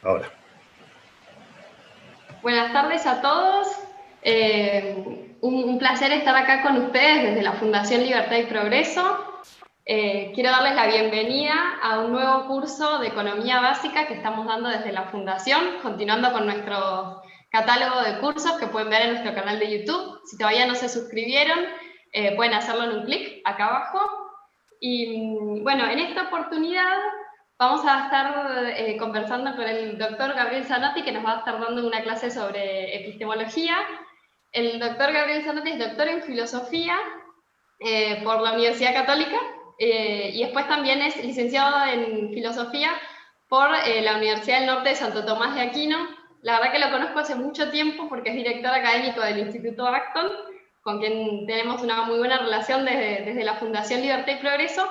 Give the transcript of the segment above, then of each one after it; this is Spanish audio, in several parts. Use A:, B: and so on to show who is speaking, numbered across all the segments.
A: Ahora.
B: Buenas tardes a todos. Un placer estar acá con ustedes desde la Fundación Libertad y Progreso. Quiero darles la bienvenida a un nuevo curso de Economía Básica que estamos dando desde la Fundación, continuando con nuestro catálogo de cursos que pueden ver en nuestro canal de YouTube. Si todavía no se suscribieron, pueden hacerlo en un clic acá abajo. Y bueno, en esta oportunidad vamos a estar conversando con el doctor Gabriel Zanotti, que nos va a estar dando una clase sobre epistemología. El doctor Gabriel Zanotti es doctor en filosofía por la Universidad Católica y después también es licenciado en filosofía por la Universidad del Norte de Santo Tomás de Aquino. La verdad que lo conozco hace mucho tiempo porque es director académico del Instituto Acton, con quien tenemos una muy buena relación desde la Fundación Libertad y Progreso.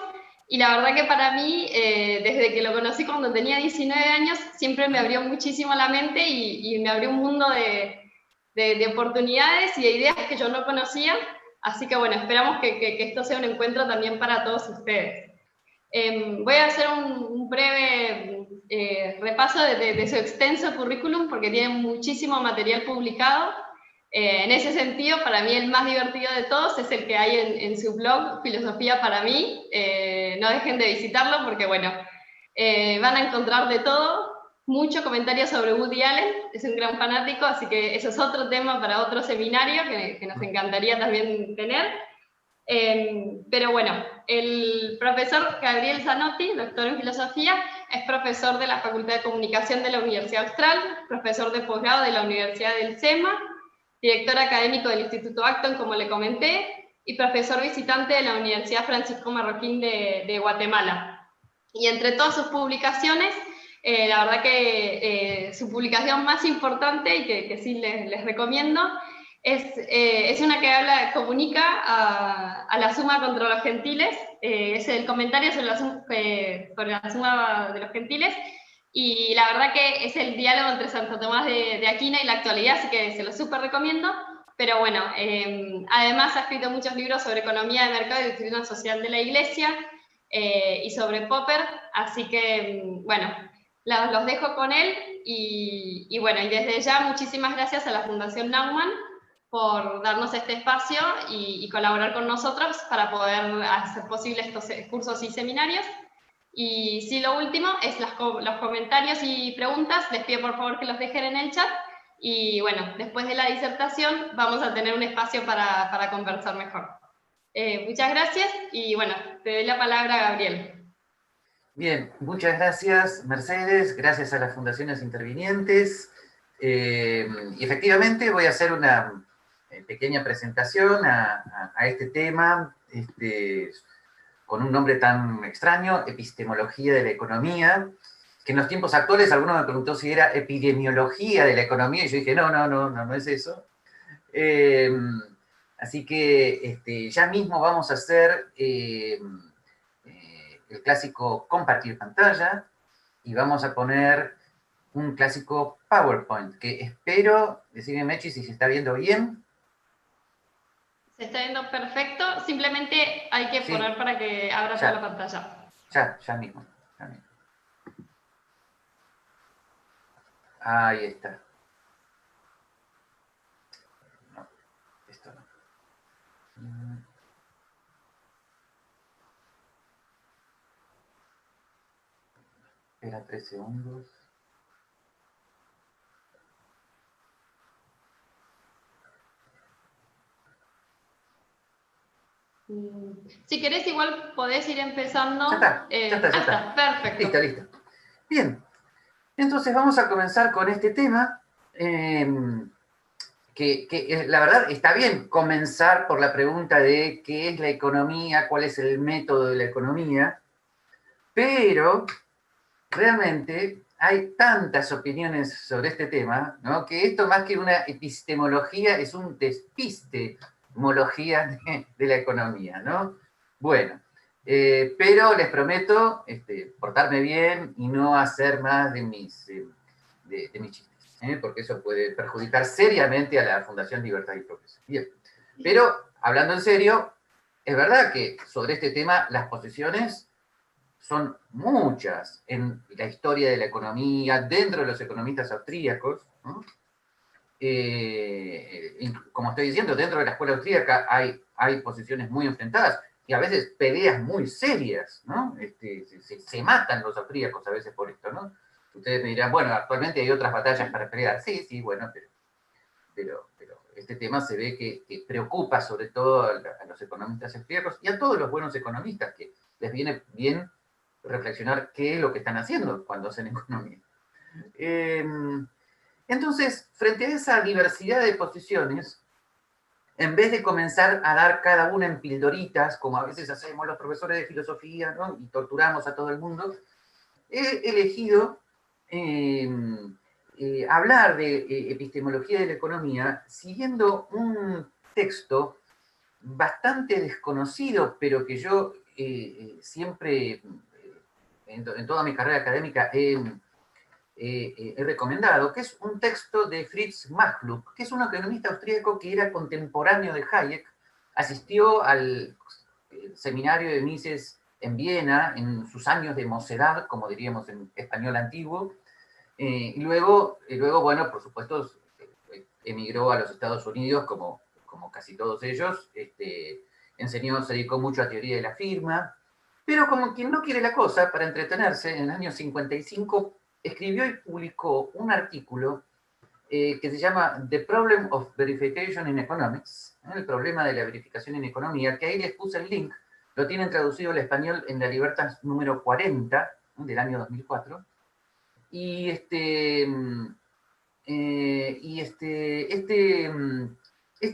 B: Y la verdad que para mí, desde que lo conocí cuando tenía 19 años, siempre me abrió muchísimo la mente y me abrió un mundo de oportunidades y de ideas que yo no conocía. Así que bueno, esperamos que esto sea un encuentro también para todos ustedes. Voy a hacer un breve repaso de su extenso currículum porque tiene muchísimo material publicado. En ese sentido, para mí el más divertido de todos es el que hay en su blog, Filosofía para mí. No dejen de visitarlo porque, bueno, van a encontrar de todo. Mucho comentario sobre Woody Allen, es un gran fanático, así que eso es otro tema para otro seminario que nos encantaría también tener. Pero bueno, el profesor Gabriel Zanotti, doctor en filosofía, es profesor de la Facultad de Comunicación de la Universidad Austral, profesor de posgrado de la Universidad del SEMA, director académico del Instituto Acton, como le comenté, y profesor visitante de la Universidad Francisco Marroquín de Guatemala. Y entre todas sus publicaciones, la verdad que su publicación más importante y que sí les recomiendo es una que comunica a la suma contra los gentiles, es el comentario sobre la suma de los gentiles, y la verdad que es el diálogo entre Santo Tomás de Aquino y la actualidad, así que se lo súper recomiendo. Pero bueno, además ha escrito muchos libros sobre economía de mercado y doctrina social de la Iglesia, y sobre Popper, así que bueno, los dejo con él y bueno, y desde ya muchísimas gracias a la Fundación Naumann por darnos este espacio y colaborar con nosotros para poder hacer posible estos cursos y seminarios. Y si lo último es los comentarios y preguntas, les pido por favor que los dejen en el chat. Y bueno, después de la disertación vamos a tener un espacio para conversar mejor. Muchas gracias y bueno, te doy la palabra, Gabriel.
C: Bien, muchas gracias, Mercedes, gracias a las fundaciones intervinientes. Y efectivamente voy a hacer una pequeña presentación a este tema, con un nombre tan extraño, epistemología de la economía, que en los tiempos actuales alguno me preguntó si era epidemiología de la economía, y yo dije, no es eso. Así que ya mismo vamos a hacer el clásico compartir pantalla y vamos a poner un clásico PowerPoint, que espero, decirme Mechi si se está viendo bien.
B: Se está viendo perfecto, simplemente hay que
C: Sí,
B: poner para que abra toda la
C: ya,
B: pantalla.
C: ya mismo. Ahí está. No, esto no. Espera 3 segundos.
B: Si querés, igual podés ir empezando.
C: Ya está.
B: Perfecto.
C: Listo. Bien, entonces vamos a comenzar con este tema, que la verdad está bien comenzar por la pregunta de qué es la economía, cuál es el método de la economía, pero realmente hay tantas opiniones sobre este tema, ¿no? Que esto más que una epistemología es un despistemología de la economía, ¿no? Bueno, pero les prometo portarme bien y no hacer más de mis chistes, porque eso puede perjudicar seriamente a la Fundación Libertad y Progreso. Bien, pero hablando en serio, es verdad que sobre este tema las posiciones son muchas en la historia de la economía, dentro de los economistas austríacos, ¿no? Como estoy diciendo, dentro de la escuela austríaca hay posiciones muy enfrentadas y a veces peleas muy serias, ¿no? Se matan los austríacos a veces por esto, ¿no? Ustedes me dirán, bueno, actualmente hay otras batallas para pelear. Sí, sí, bueno, pero este tema se ve que preocupa sobre todo a los economistas austríacos y a todos los buenos economistas, que les viene bien reflexionar qué es lo que están haciendo cuando hacen economía. Entonces, frente a esa diversidad de posiciones, en vez de comenzar a dar cada una en pildoritas, como a veces hacemos los profesores de filosofía, ¿no? Y torturamos a todo el mundo, he elegido hablar de epistemología de la economía siguiendo un texto bastante desconocido, pero que yo siempre, en toda mi carrera académica, he recomendado, que es un texto de Fritz Machlup, que es un economista austríaco que era contemporáneo de Hayek, asistió al seminario de Mises en Viena en sus años de mocedad, como diríamos en español antiguo, y luego, bueno, por supuesto, emigró a los Estados Unidos, como casi todos ellos, enseñó, se dedicó mucho a teoría de la firma, pero como quien no quiere la cosa, para entretenerse, en el año 55 escribió y publicó un artículo que se llama The Problem of Verification in Economics, el problema de la verificación en economía, que ahí les puse el link, lo tienen traducido al español en La Libertad número 40, del año 2004, y este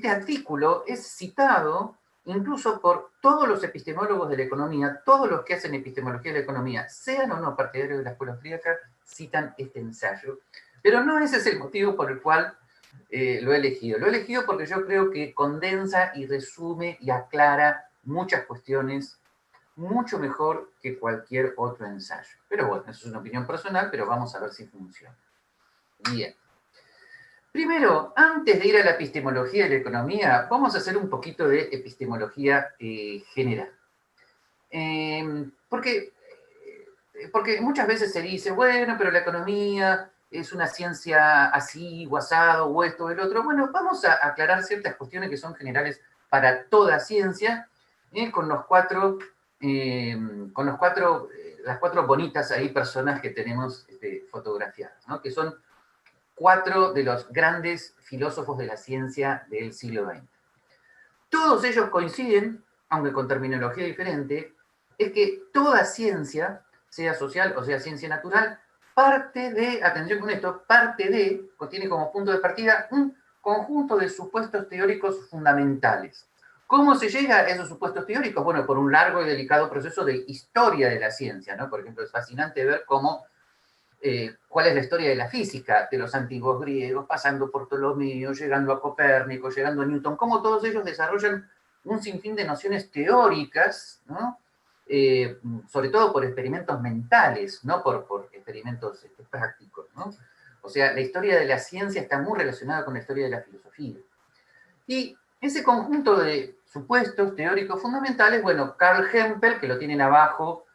C: artículo es citado incluso por todos los epistemólogos de la economía, todos los que hacen epistemología de la economía, sean o no partidarios de la escuela austríaca, citan este ensayo. Pero no ese es el motivo por el cual lo he elegido. Lo he elegido porque yo creo que condensa y resume y aclara muchas cuestiones mucho mejor que cualquier otro ensayo. Pero bueno, eso es una opinión personal, pero vamos a ver si funciona. Bien. Primero, antes de ir a la epistemología de la economía, vamos a hacer un poquito de epistemología general. Porque muchas veces se dice, bueno, pero la economía es una ciencia así, o asado, o esto, o el otro. Bueno, vamos a aclarar ciertas cuestiones que son generales para toda ciencia, con las cuatro bonitas ahí personas que tenemos fotografiadas, ¿no? Que son 4 de los grandes filósofos de la ciencia del siglo XX. Todos ellos coinciden, aunque con terminología diferente, es que toda ciencia, sea social o sea ciencia natural, parte de, atención con esto, tiene como punto de partida un conjunto de supuestos teóricos fundamentales. ¿Cómo se llega a esos supuestos teóricos? Bueno, por un largo y delicado proceso de historia de la ciencia, ¿no? Por ejemplo, es fascinante ver cómo cuál es la historia de la física de los antiguos griegos, pasando por Ptolomeo, llegando a Copérnico, llegando a Newton, cómo todos ellos desarrollan un sinfín de nociones teóricas, ¿no? Sobre todo por experimentos mentales, no por experimentos prácticos, ¿no? O sea, la historia de la ciencia está muy relacionada con la historia de la filosofía. Y ese conjunto de supuestos teóricos fundamentales, bueno, Carl Hempel, que lo tienen abajo,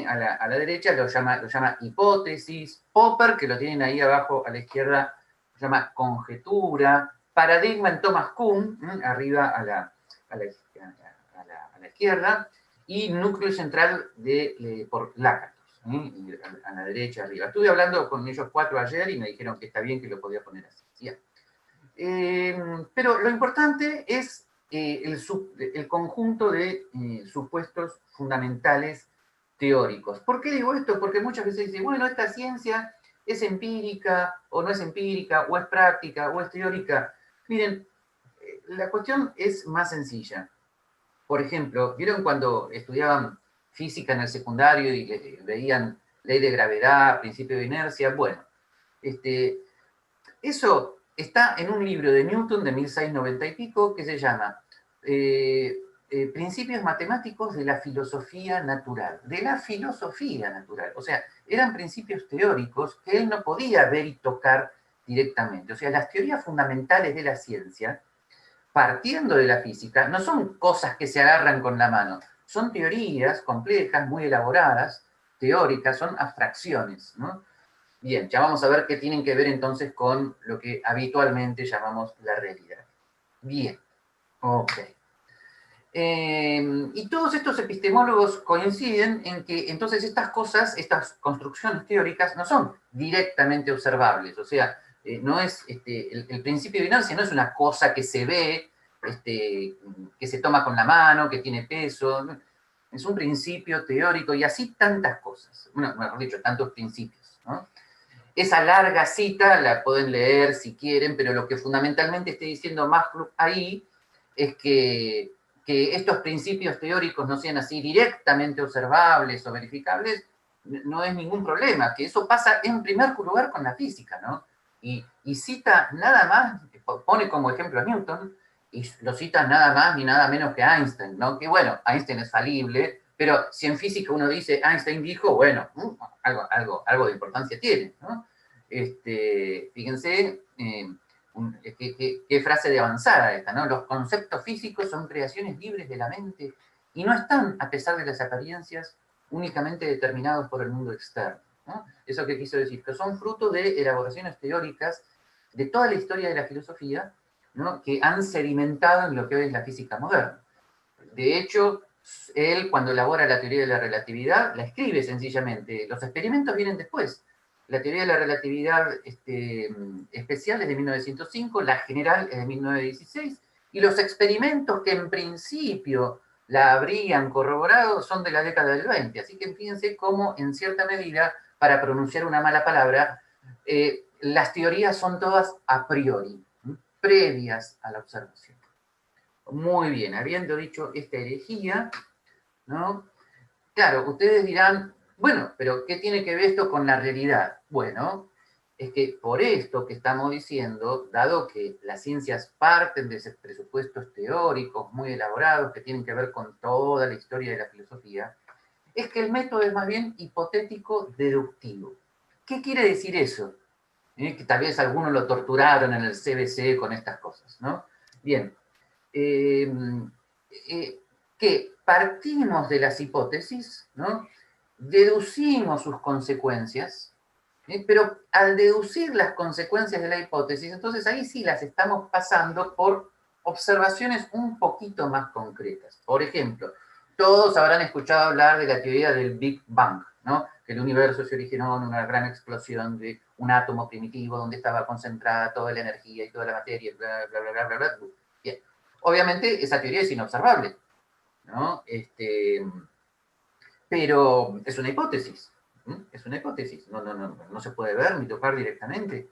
C: a la derecha, lo llama hipótesis. Popper, que lo tienen ahí abajo a la izquierda, lo llama conjetura. Paradigma en Thomas Kuhn, arriba a la izquierda. Y núcleo central por Lakatos, a la derecha arriba. Estuve hablando con ellos 4 ayer y me dijeron que está bien, que lo podía poner así. ¿Sí? Pero lo importante es el conjunto de supuestos fundamentales teóricos. ¿Por qué digo esto? Porque muchas veces dicen, bueno, esta ciencia es empírica, o no es empírica, o es práctica, o es teórica. Miren, la cuestión es más sencilla. Por ejemplo, ¿vieron cuando estudiaban física en el secundario y veían ley de gravedad, principio de inercia? Bueno, eso está en un libro de Newton de 1690 y pico que se llama Principios Matemáticos de la Filosofía Natural. De la filosofía natural. O sea, eran principios teóricos que él no podía ver y tocar directamente. O sea, las teorías fundamentales de la ciencia, partiendo de la física, no son cosas que se agarran con la mano. Son teorías complejas, muy elaboradas, teóricas, son abstracciones, ¿no? Bien, ya vamos a ver qué tienen que ver entonces con lo que habitualmente llamamos la realidad. Bien, ok. Y todos estos epistemólogos coinciden en que entonces estas cosas, estas construcciones teóricas, no son directamente observables. O sea, no es el principio de inercia no es una cosa que se ve, que se toma con la mano, que tiene peso. Es un principio teórico y así tantas cosas. Bueno, mejor dicho, tantos principios, ¿no? Esa larga cita la pueden leer si quieren, pero lo que fundamentalmente estoy diciendo Maslow ahí es que estos principios teóricos no sean así directamente observables o verificables, no es ningún problema, que eso pasa en primer lugar con la física, ¿no? Y cita nada más, pone como ejemplo a Newton, y lo cita nada más ni nada menos que Einstein, ¿no? Que bueno, Einstein es falible, pero si en física uno dice Einstein dijo, bueno, algo de importancia tiene, ¿no? Fíjense, qué frase de avanzada esta, ¿no? Los conceptos físicos son creaciones libres de la mente y no están, a pesar de las apariencias, únicamente determinados por el mundo externo, ¿no? Eso que quiso decir, que son fruto de elaboraciones teóricas de toda la historia de la filosofía, ¿no? Que han sedimentado en lo que hoy es la física moderna. De hecho, él cuando elabora la teoría de la relatividad, la escribe sencillamente. Los experimentos vienen después. La teoría de la relatividad especial es de 1905, la general es de 1916, y los experimentos que en principio la habrían corroborado son de la década del 20. Así que fíjense cómo, en cierta medida, para pronunciar una mala palabra, las teorías son todas a priori, previas a la observación. Muy bien, habiendo dicho esta herejía, ¿no? Claro, ustedes dirán, bueno, pero ¿qué tiene que ver esto con la realidad? Bueno, es que por esto que estamos diciendo, dado que las ciencias parten de esos presupuestos teóricos muy elaborados que tienen que ver con toda la historia de la filosofía, es que el método es más bien hipotético-deductivo. ¿Qué quiere decir eso? Que tal vez algunos lo torturaron en el CBC con estas cosas, ¿no? Bien, que partimos de las hipótesis, ¿no? Deducimos sus consecuencias, pero al deducir las consecuencias de la hipótesis, entonces ahí sí las estamos pasando por observaciones un poquito más concretas. Por ejemplo, todos habrán escuchado hablar de la teoría del Big Bang, ¿no? Que el universo se originó en una gran explosión de un átomo primitivo donde estaba concentrada toda la energía y toda la materia, bla, bla, bla, bla, bla, bla. Bien. Obviamente esa teoría es inobservable, ¿no? Pero es una hipótesis, ¿no? Es una hipótesis, no se puede ver ni tocar directamente.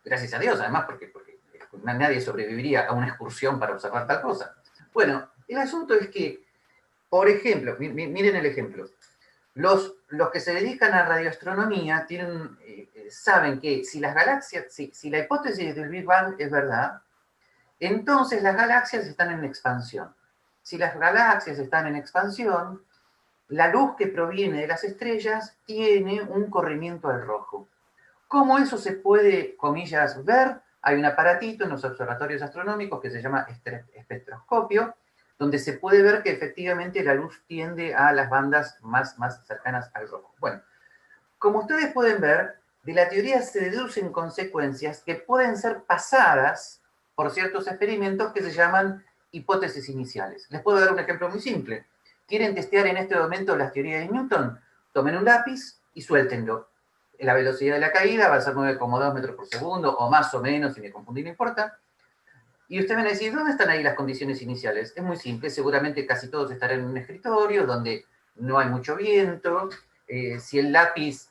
C: Gracias a Dios, además, porque nadie sobreviviría a una excursión para observar tal cosa. Bueno, el asunto es que, por ejemplo, miren el ejemplo, los que se dedican a radioastronomía saben que si las galaxias, si la hipótesis del Big Bang es verdad, entonces las galaxias están en expansión. Si las galaxias están en expansión, la luz que proviene de las estrellas tiene un corrimiento al rojo. ¿Cómo eso se puede, comillas, ver? Hay un aparatito en los observatorios astronómicos que se llama espectroscopio, donde se puede ver que efectivamente la luz tiende a las bandas más cercanas al rojo. Bueno, como ustedes pueden ver, de la teoría se deducen consecuencias que pueden ser pasadas por ciertos experimentos que se llaman hipótesis iniciales. Les puedo dar un ejemplo muy simple. ¿Quieren testear en este momento las teorías de Newton? Tomen un lápiz y suéltenlo. La velocidad de la caída va a ser 9,2 metros por segundo, o más o menos, si me confundí, no importa. Y ustedes van a decir, ¿dónde están ahí las condiciones iniciales? Es muy simple, seguramente casi todos estarán en un escritorio donde no hay mucho viento. Si el lápiz...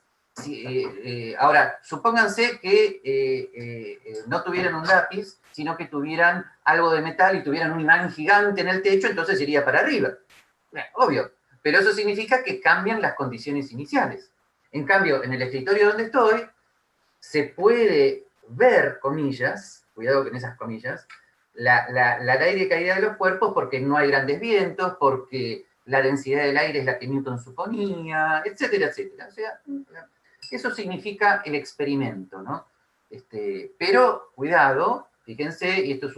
C: ahora, supónganse que no tuvieran un lápiz, sino que tuvieran algo de metal y tuvieran un imán gigante en el techo, entonces iría para arriba. Obvio, pero eso significa que cambian las condiciones iniciales. En cambio, en el escritorio donde estoy, se puede ver, comillas, cuidado con esas comillas, la ley de caída de los cuerpos porque no hay grandes vientos, porque la densidad del aire es la que Newton suponía, etcétera, etcétera. O sea, eso significa el experimento, ¿no? Pero, cuidado, fíjense, y esto es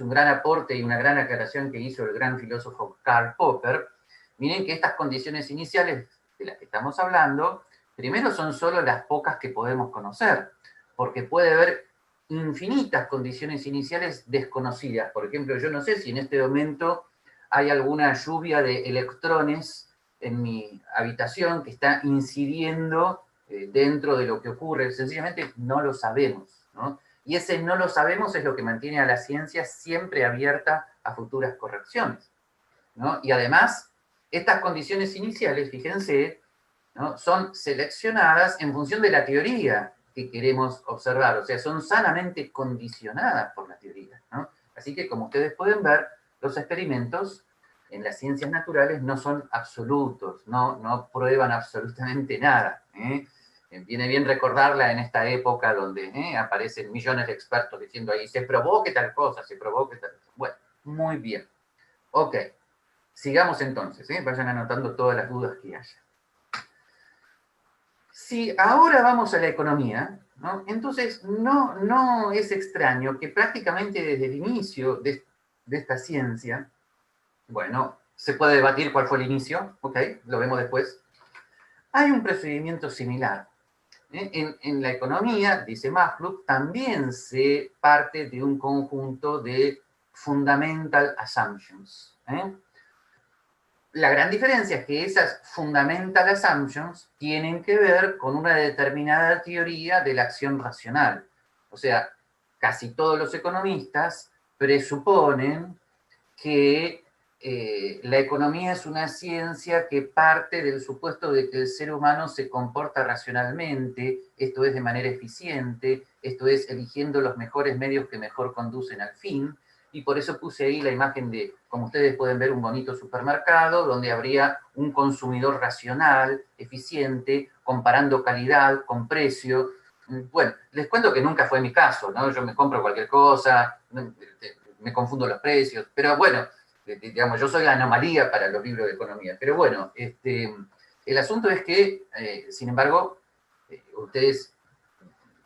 C: un gran aporte y una gran aclaración que hizo el gran filósofo Karl Popper, miren que estas condiciones iniciales de las que estamos hablando, primero son solo las pocas que podemos conocer, porque puede haber infinitas condiciones iniciales desconocidas. Por ejemplo, yo no sé si en este momento hay alguna lluvia de electrones en mi habitación que está incidiendo dentro de lo que ocurre. Sencillamente no lo sabemos, ¿no? Y ese no lo sabemos es lo que mantiene a la ciencia siempre abierta a futuras correcciones, ¿no? Y además, estas condiciones iniciales, fíjense, ¿no?, son seleccionadas en función de la teoría que queremos observar, o sea, son sanamente condicionadas por la teoría, ¿no? Así que, como ustedes pueden ver, los experimentos en las ciencias naturales no son absolutos, no prueban absolutamente nada, ¿eh? Viene bien recordarla en esta época donde aparecen millones de expertos diciendo ahí, se probó que tal cosa, se probó que tal cosa. Bueno, muy bien. Ok, sigamos entonces, vayan anotando todas las dudas que haya. Si ahora vamos a la economía, ¿no?, entonces no es extraño que prácticamente desde el inicio de esta ciencia, bueno, se puede debatir cuál fue el inicio, ok, lo vemos después, hay un procedimiento similar. En la economía, dice Maslow, también se parte de un conjunto de fundamental assumptions. La gran diferencia es que esas fundamental assumptions tienen que ver con una determinada teoría de la acción racional. O sea, casi todos los economistas presuponen que la economía es una ciencia que parte del supuesto de que el ser humano se comporta racionalmente, esto es de manera eficiente, esto es eligiendo los mejores medios que mejor conducen al fin, y por eso puse ahí la imagen de, como ustedes pueden ver, un bonito supermercado donde habría un consumidor racional, eficiente, comparando calidad con precio. Bueno, les cuento que nunca fue mi caso, ¿no? Yo me compro cualquier cosa, me confundo los precios, pero bueno, digamos, yo soy la anomalía para los libros de economía, pero bueno, el asunto es que, sin embargo, ustedes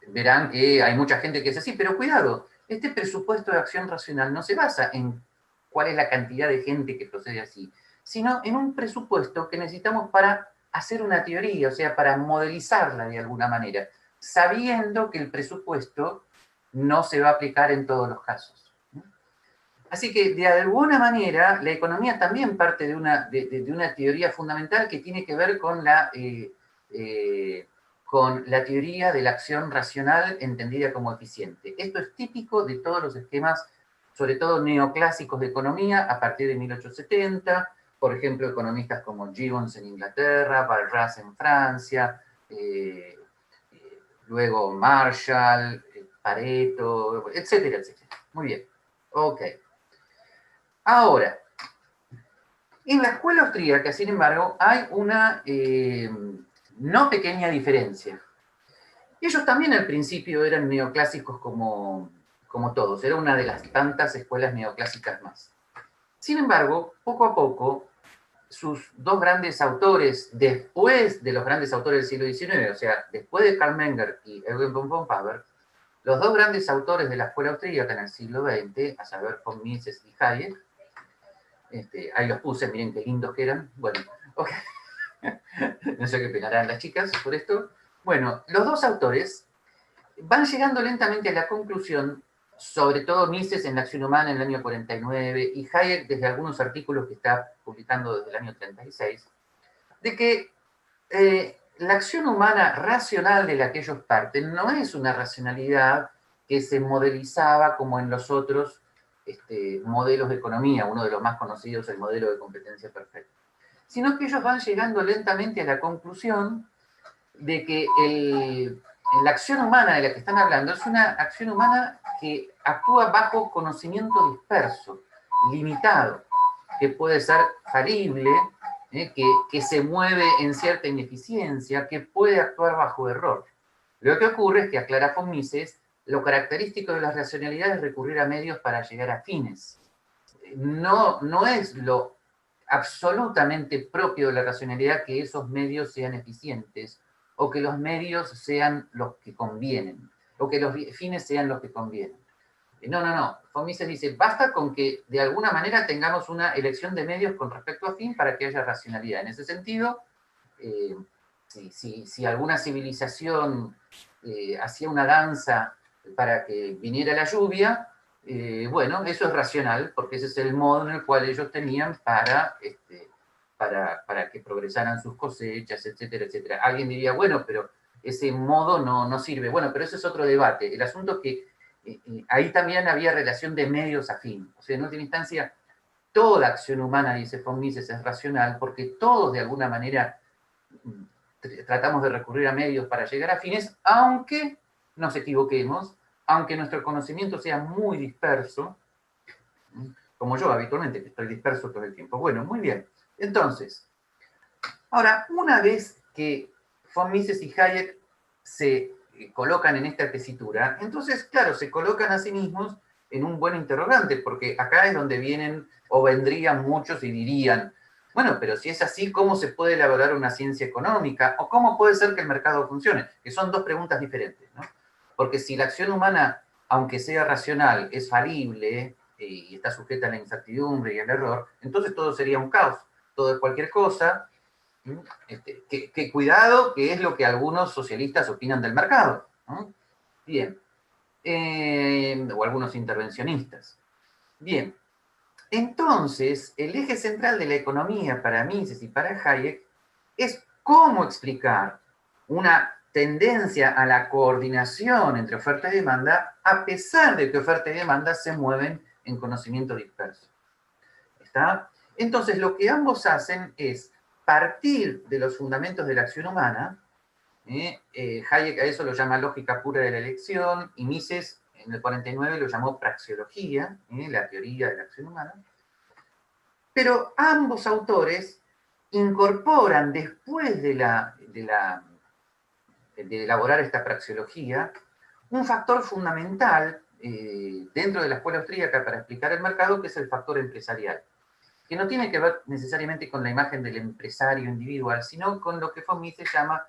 C: verán que hay mucha gente que dice, sí, pero cuidado, este presupuesto de acción racional no se basa en cuál es la cantidad de gente que procede así, sino en un presupuesto que necesitamos para hacer una teoría, o sea, para modelizarla de alguna manera, sabiendo que el presupuesto no se va a aplicar en todos los casos. Así que, de alguna manera, la economía también parte de una teoría fundamental que tiene que ver con la teoría de la acción racional entendida como eficiente. Esto es típico de todos los esquemas, sobre todo neoclásicos de economía, a partir de 1870, por ejemplo, economistas como Gibbons en Inglaterra, Walras en Francia, luego Marshall, Pareto, etcétera, etcétera. Muy bien. Ok. Ahora, en la escuela austríaca, sin embargo, hay una no pequeña diferencia. Ellos también al principio eran neoclásicos como todos, era una de las tantas escuelas neoclásicas más. Sin embargo, poco a poco, sus dos grandes autores, después de los grandes autores del siglo XIX, o sea, después de Karl Menger y Erwin von Faber, los dos grandes autores de la escuela austríaca en el siglo XX, a saber, von Mises y Hayek, ahí los puse, miren qué lindos que eran. Bueno, ok. No sé qué penarán las chicas por esto. Bueno, los dos autores van llegando lentamente a la conclusión, sobre todo Mises en La acción humana en el año 49 y Hayek desde algunos artículos que está publicando desde el año 36, de que la acción humana racional de la que ellos parten no es una racionalidad que se modelizaba como en los otros modelos de economía, uno de los más conocidos, el modelo de competencia perfecta, sino que ellos van llegando lentamente a la conclusión de que la acción humana de la que están hablando es una acción humana que actúa bajo conocimiento disperso, limitado, que puede ser falible, que se mueve en cierta ineficiencia, que puede actuar bajo error. Lo que ocurre es que, aclara von Mises, lo característico de la racionalidad es recurrir a medios para llegar a fines. No es lo absolutamente propio de la racionalidad que esos medios sean eficientes o que los medios sean los que convienen, o que los fines sean los que convienen. No. Von Mises dice, basta con que de alguna manera tengamos una elección de medios con respecto a fin para que haya racionalidad. En ese sentido, si alguna civilización hacía una danza para que viniera la lluvia, bueno, eso es racional, porque ese es el modo en el cual ellos tenían para que progresaran sus cosechas, etcétera, etcétera. Alguien diría, bueno, pero ese modo no sirve. Bueno, pero ese es otro debate. El asunto es que ahí también había relación de medios a fin. O sea, en última instancia, toda acción humana, dice von Mises, es racional, porque todos de alguna manera tratamos de recurrir a medios para llegar a fines, aunque nos equivoquemos, aunque nuestro conocimiento sea muy disperso, como yo habitualmente, que estoy disperso todo el tiempo. Bueno, muy bien. Entonces, ahora, una vez que von Mises y Hayek se colocan en esta tesitura, entonces, claro, se colocan a sí mismos en un buen interrogante, porque acá es donde vienen o vendrían muchos y dirían, bueno, pero si es así, ¿cómo se puede elaborar una ciencia económica? ¿O cómo puede ser que el mercado funcione? Que son dos preguntas diferentes, ¿no? Porque si la acción humana, aunque sea racional, es falible y está sujeta a la incertidumbre y al error, entonces todo sería un caos. Todo es cualquier cosa. Que cuidado, que es lo que algunos socialistas opinan del mercado, ¿no? Bien. O algunos intervencionistas. Bien. Entonces, el eje central de la economía para Mises y para Hayek es cómo explicar una tendencia a la coordinación entre oferta y demanda, a pesar de que oferta y demanda se mueven en conocimiento disperso. ¿Está? Entonces, lo que ambos hacen es partir de los fundamentos de la acción humana. Hayek a eso lo llama lógica pura de la elección, y Mises en el 49 lo llamó praxeología, la teoría de la acción humana. Pero ambos autores incorporan, después de elaborar esta praxeología, un factor fundamental dentro de la escuela austríaca para explicar el mercado, que es el factor empresarial, que no tiene que ver necesariamente con la imagen del empresario individual, sino con lo que von Mises llama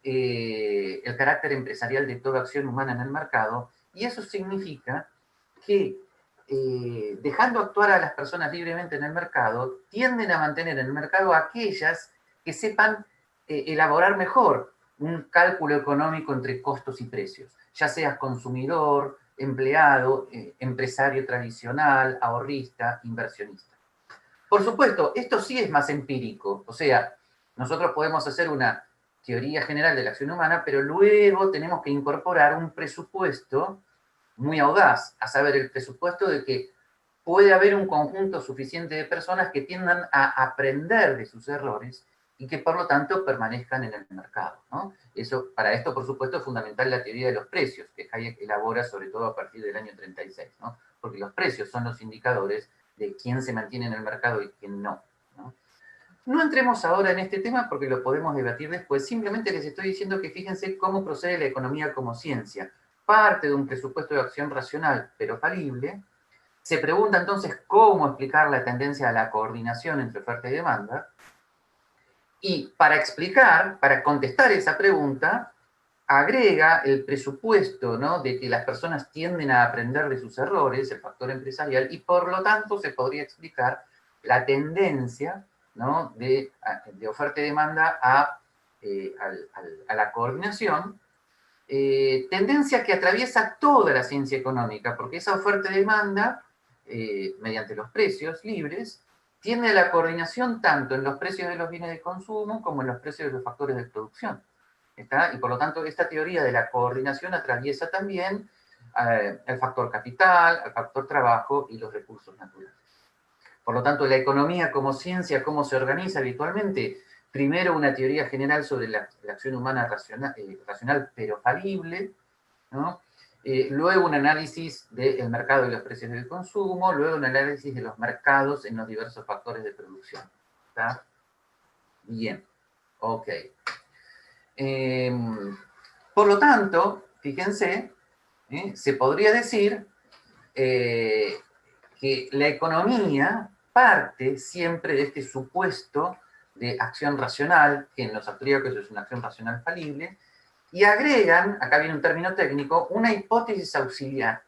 C: el carácter empresarial de toda acción humana en el mercado, y eso significa que dejando actuar a las personas libremente en el mercado, tienden a mantener en el mercado a aquellas que sepan elaborar mejor un cálculo económico entre costos y precios, ya seas consumidor, empleado, empresario tradicional, ahorrista, inversionista. Por supuesto, esto sí es más empírico, o sea, nosotros podemos hacer una teoría general de la acción humana, pero luego tenemos que incorporar un presupuesto muy audaz, a saber, el presupuesto de que puede haber un conjunto suficiente de personas que tiendan a aprender de sus errores y que por lo tanto permanezcan en el mercado, ¿no? Para esto, por supuesto, es fundamental la teoría de los precios, que Hayek elabora sobre todo a partir del año 36, ¿no? Porque los precios son los indicadores de quién se mantiene en el mercado y quién no, ¿no? No entremos ahora en este tema porque lo podemos debatir después, simplemente les estoy diciendo que fíjense cómo procede la economía como ciencia. Parte de un presupuesto de acción racional, pero falible. Se pregunta entonces cómo explicar la tendencia a la coordinación entre oferta y demanda. Y para contestar esa pregunta, agrega el presupuesto, ¿no?, de que las personas tienden a aprender de sus errores, el factor empresarial, y por lo tanto se podría explicar la tendencia, ¿no?, de oferta y demanda a la coordinación, tendencia que atraviesa toda la ciencia económica, porque esa oferta y demanda, mediante los precios libres, tiende a la coordinación tanto en los precios de los bienes de consumo como en los precios de los factores de producción. ¿Está? Y por lo tanto, esta teoría de la coordinación atraviesa también el factor capital, el factor trabajo y los recursos naturales. Por lo tanto, la economía como ciencia, ¿cómo se organiza habitualmente? Primero, una teoría general sobre la acción humana racional pero falible, ¿no? Luego un análisis del mercado y los precios del consumo, luego un análisis de los mercados en los diversos factores de producción. ¿Está? Bien, ok. Por lo tanto, fíjense, se podría decir que la economía parte siempre de este supuesto de acción racional, que en los austríacos es una acción racional falible, y agregan, acá viene un término técnico, una hipótesis auxiliar,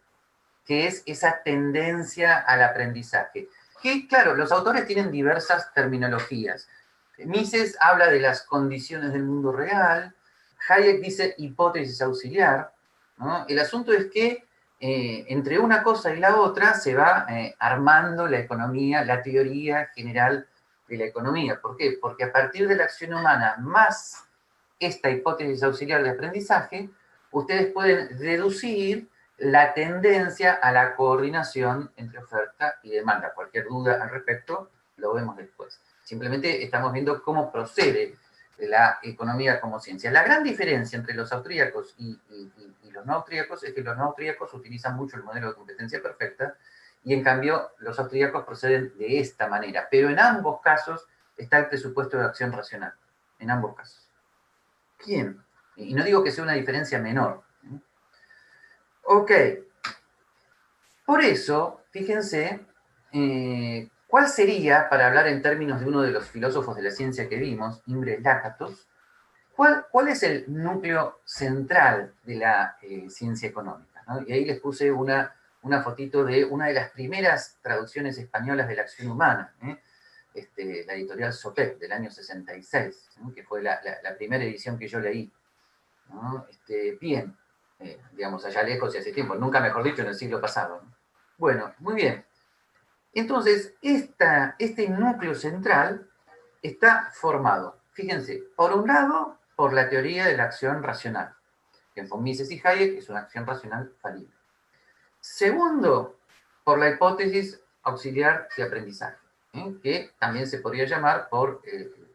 C: que es esa tendencia al aprendizaje. Que, claro, los autores tienen diversas terminologías. Mises habla de las condiciones del mundo real, Hayek dice hipótesis auxiliar, ¿no? El asunto es que entre una cosa y la otra se va armando la economía, la teoría general de la economía. ¿Por qué? Porque a partir de la acción humana más esta hipótesis auxiliar de aprendizaje, ustedes pueden deducir la tendencia a la coordinación entre oferta y demanda. Cualquier duda al respecto lo vemos después. Simplemente estamos viendo cómo procede la economía como ciencia. La gran diferencia entre los austríacos y los no austríacos es que los no austríacos utilizan mucho el modelo de competencia perfecta y en cambio los austríacos proceden de esta manera. Pero en ambos casos está el presupuesto de acción racional. En ambos casos. Bien. Y no digo que sea una diferencia menor. Ok. Por eso, fíjense, ¿cuál sería, para hablar en términos de uno de los filósofos de la ciencia que vimos, Imre Lakatos, cuál es el núcleo central de la ciencia económica? ¿No? Y ahí les puse una fotito de una de las primeras traducciones españolas de la acción humana, la editorial Sopet, del año 66, ¿no? Que fue la primera edición que yo leí, ¿no? Bien, digamos, allá lejos y hace tiempo, nunca mejor dicho, en el siglo pasado, ¿no? Bueno, muy bien. Entonces, este núcleo central está formado, fíjense, por un lado, por la teoría de la acción racional, que en von Mises y Hayek es una acción racional falible. Segundo, por la hipótesis auxiliar de aprendizaje, que también se podría llamar por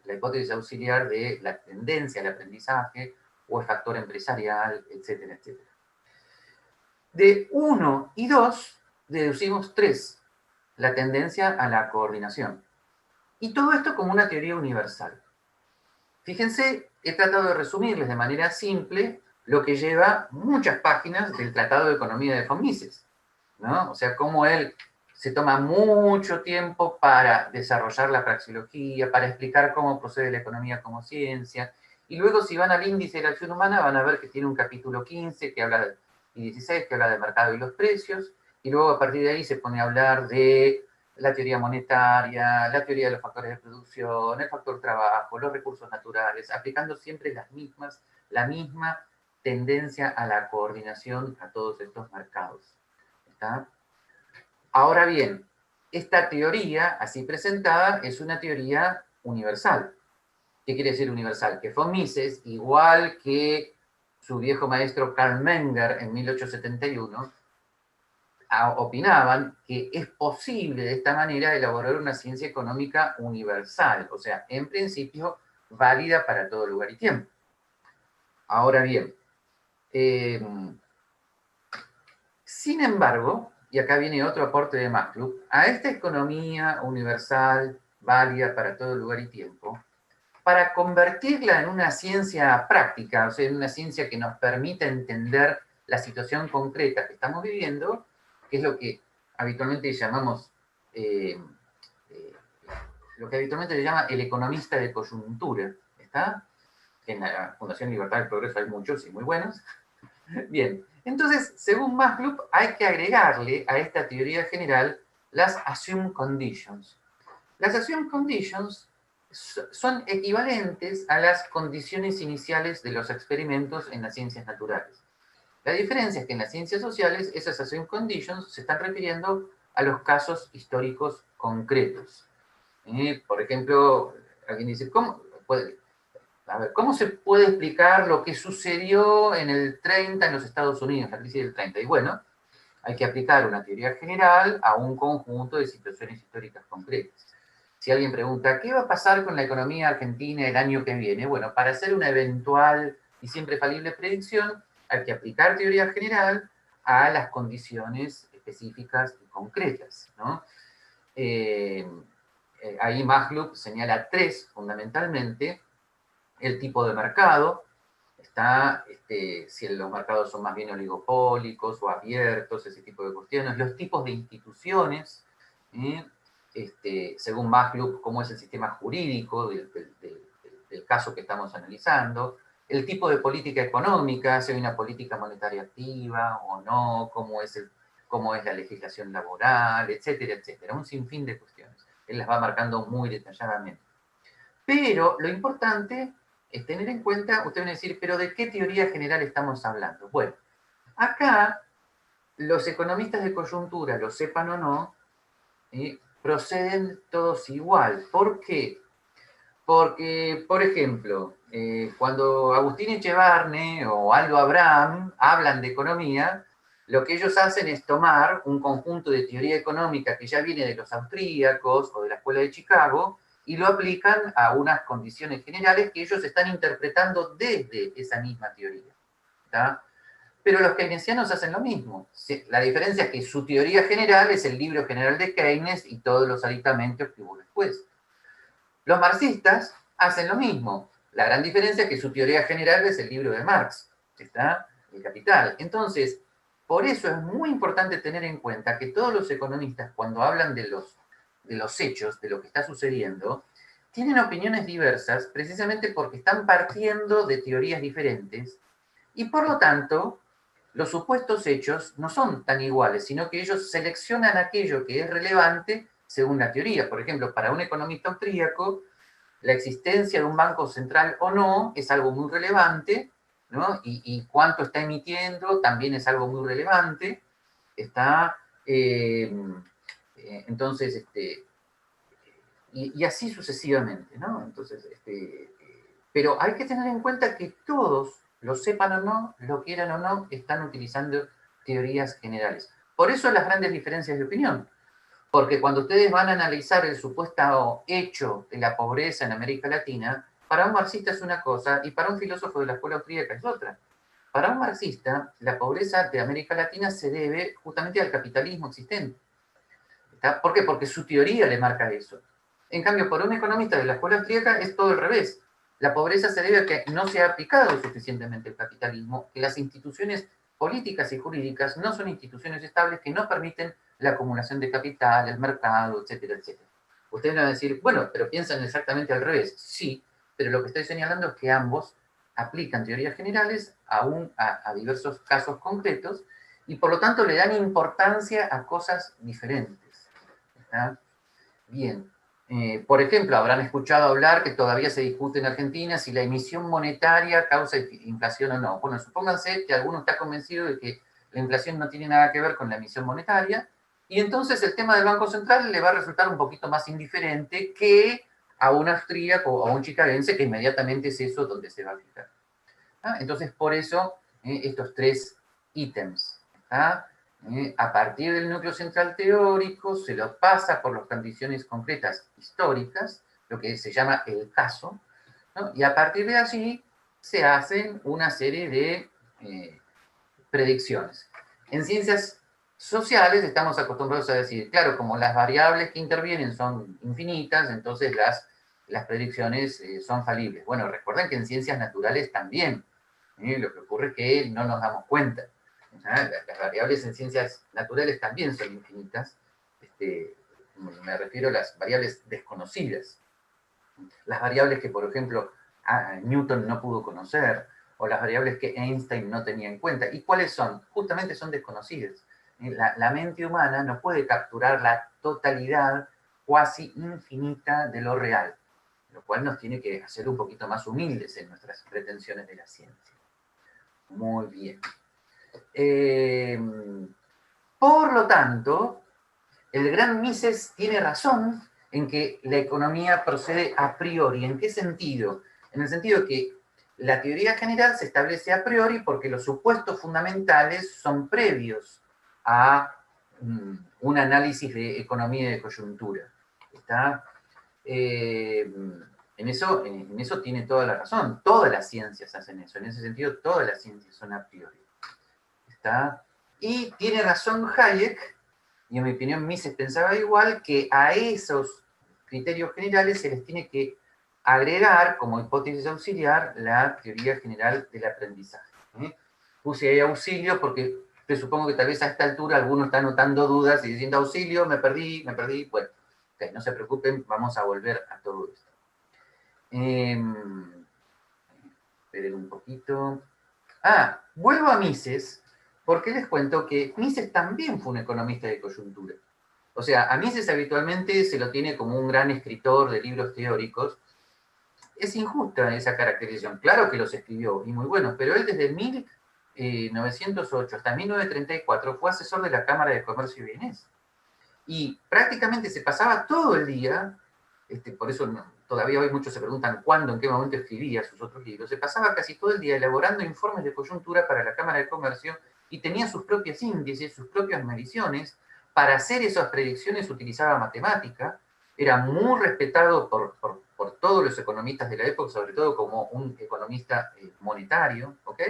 C: la hipótesis auxiliar de la tendencia al aprendizaje o el factor empresarial, etcétera, etcétera. De 1 y 2 deducimos 3, la tendencia a la coordinación. Y todo esto como una teoría universal. Fíjense, he tratado de resumirles de manera simple lo que lleva muchas páginas del Tratado de Economía de von Mises, ¿no? O sea, cómo él se toma mucho tiempo para desarrollar la praxeología, para explicar cómo procede la economía como ciencia, y luego si van al índice de la acción humana van a ver que tiene un capítulo 15 que habla y 16 que habla del mercado y los precios, y luego a partir de ahí se pone a hablar de la teoría monetaria, la teoría de los factores de producción, el factor trabajo, los recursos naturales, aplicando siempre la misma tendencia a la coordinación a todos estos mercados. ¿Está? Ahora bien, esta teoría, así presentada, es una teoría universal. ¿Qué quiere decir universal? Que von Mises, igual que su viejo maestro Karl Menger en 1871, opinaban que es posible de esta manera elaborar una ciencia económica universal, o sea, en principio válida para todo lugar y tiempo. Ahora bien, sin embargo, y acá viene otro aporte de Maslow, a esta economía universal, válida para todo lugar y tiempo, para convertirla en una ciencia práctica, o sea, en una ciencia que nos permita entender la situación concreta que estamos viviendo, que es lo que habitualmente llamamos, lo que habitualmente se llama el economista de coyuntura, ¿está? En la Fundación Libertad del Progreso hay muchos y muy buenos. Bien, entonces, según Maslow, hay que agregarle a esta teoría general las assumed conditions. Las assumed conditions son equivalentes a las condiciones iniciales de los experimentos en las ciencias naturales. La diferencia es que en las ciencias sociales esas assumed conditions se están refiriendo a los casos históricos concretos. Por ejemplo, alguien dice, ¿cómo se puede explicar lo que sucedió en el 30 en los Estados Unidos, la crisis del 30? Y bueno, hay que aplicar una teoría general a un conjunto de situaciones históricas concretas. Si alguien pregunta, ¿qué va a pasar con la economía argentina el año que viene? Bueno, para hacer una eventual y siempre falible predicción, hay que aplicar teoría general a las condiciones específicas y concretas, ¿no? Ahí Maslow señala 3 fundamentalmente: el tipo de mercado, está si los mercados son más bien oligopólicos o abiertos, ese tipo de cuestiones, los tipos de instituciones, según Maslow, cómo es el sistema jurídico del caso que estamos analizando, el tipo de política económica, si hay una política monetaria activa o no, cómo es cómo es la legislación laboral, etcétera, etcétera. Un sinfín de cuestiones. Él las va marcando muy detalladamente. Pero lo importante es tener en cuenta, usted va a decir, pero ¿de qué teoría general estamos hablando? Bueno, acá los economistas de coyuntura, lo sepan o no, proceden todos igual. ¿Por qué? Porque, por ejemplo, cuando Agustín Echevarne o Aldo Abraham hablan de economía, lo que ellos hacen es tomar un conjunto de teoría económica que ya viene de los austríacos o de la Escuela de Chicago y lo aplican a unas condiciones generales que ellos están interpretando desde esa misma teoría. ¿Tá? Pero los keynesianos hacen lo mismo. La diferencia es que su teoría general es el libro general de Keynes y todos los aditamentos que hubo después. Los marxistas hacen lo mismo. La gran diferencia es que su teoría general es el libro de Marx, ¿está? El Capital. Entonces, por eso es muy importante tener en cuenta que todos los economistas, cuando hablan de los hechos, de lo que está sucediendo, tienen opiniones diversas precisamente porque están partiendo de teorías diferentes y por lo tanto los supuestos hechos no son tan iguales, sino que ellos seleccionan aquello que es relevante según la teoría. Por ejemplo, para un economista austríaco, la existencia de un banco central o no es algo muy relevante, ¿no? Y cuánto está emitiendo también es algo muy relevante. Está, entonces, y así sucesivamente, ¿no? Entonces, pero hay que tener en cuenta que todos, lo sepan o no, lo quieran o no, están utilizando teorías generales. Por eso las grandes diferencias de opinión. Porque cuando ustedes van a analizar el supuesto hecho de la pobreza en América Latina, para un marxista es una cosa y para un filósofo de la escuela austríaca es otra. Para un marxista, la pobreza de América Latina se debe justamente al capitalismo existente. ¿Está? ¿Por qué? Porque su teoría le marca eso. En cambio, por un economista de la escuela austríaca es todo al revés. La pobreza se debe a que no se ha aplicado suficientemente el capitalismo, que las instituciones políticas y jurídicas no son instituciones estables que no permiten la acumulación de capital, el mercado, etcétera, etcétera. Ustedes van a decir, bueno, pero piensan exactamente al revés. Sí, pero lo que estoy señalando es que ambos aplican teorías generales a diversos casos concretos y por lo tanto le dan importancia a cosas diferentes. ¿Está? Bien. Por ejemplo, habrán escuchado hablar que todavía se discute en Argentina si la emisión monetaria causa inflación o no. Bueno, supónganse que alguno está convencido de que la inflación no tiene nada que ver con la emisión monetaria, y entonces el tema del Banco Central le va a resultar un poquito más indiferente que a un austríaco o a un chicagense, que inmediatamente es eso donde se va a fijar. ¿Ah? Entonces, por eso, estos tres ítems. ¿Ah? A partir del núcleo central teórico, se lo pasa por las condiciones concretas históricas, lo que se llama el caso, ¿no? Y a partir de allí se hacen una serie de predicciones. En ciencias sociales estamos acostumbrados a decir, claro, como las variables que intervienen son infinitas, entonces las predicciones son falibles. Bueno, recuerden que en ciencias naturales también, lo que ocurre es que no nos damos cuenta. Las variables en ciencias naturales también son infinitas. Me refiero a las variables desconocidas. Las variables que, por ejemplo, Newton no pudo conocer, o las variables que Einstein no tenía en cuenta. ¿Y cuáles son? Justamente son desconocidas. La mente humana no puede capturar la totalidad cuasi infinita de lo real, lo cual nos tiene que hacer un poquito más humildes en nuestras pretensiones de la ciencia. Muy bien. Por lo tanto, el gran Mises tiene razón en que la economía procede a priori. ¿En qué sentido? En el sentido que la teoría general se establece a priori porque los supuestos fundamentales son previos a un análisis de economía y de coyuntura. ¿Está? En eso tiene toda la razón. Todas las ciencias hacen eso. En ese sentido, todas las ciencias son a priori. ¿Está? Y tiene razón Hayek, y en mi opinión Mises pensaba igual, que a esos criterios generales se les tiene que agregar como hipótesis auxiliar la teoría general del aprendizaje. Puse ahí auxilio porque presupongo que tal vez a esta altura alguno está notando dudas y diciendo auxilio, me perdí. Bueno, okay, no se preocupen, vamos a volver a todo esto. Esperen un poquito. Vuelvo a Mises, Porque les cuento que Mises también fue un economista de coyuntura. O sea, a Mises habitualmente se lo tiene como un gran escritor de libros teóricos. Es injusta esa caracterización. Claro que los escribió, y muy buenos, pero él desde 1908 hasta 1934 fue asesor de la Cámara de Comercio vienesa. Y prácticamente se pasaba todo el día, por eso todavía hoy muchos se preguntan cuándo, en qué momento escribía sus otros libros, se pasaba casi todo el día elaborando informes de coyuntura para la Cámara de Comercio y tenía sus propios índices, sus propias mediciones. Para hacer esas predicciones utilizaba matemática, era muy respetado por todos los economistas de la época, sobre todo como un economista monetario, ¿ok?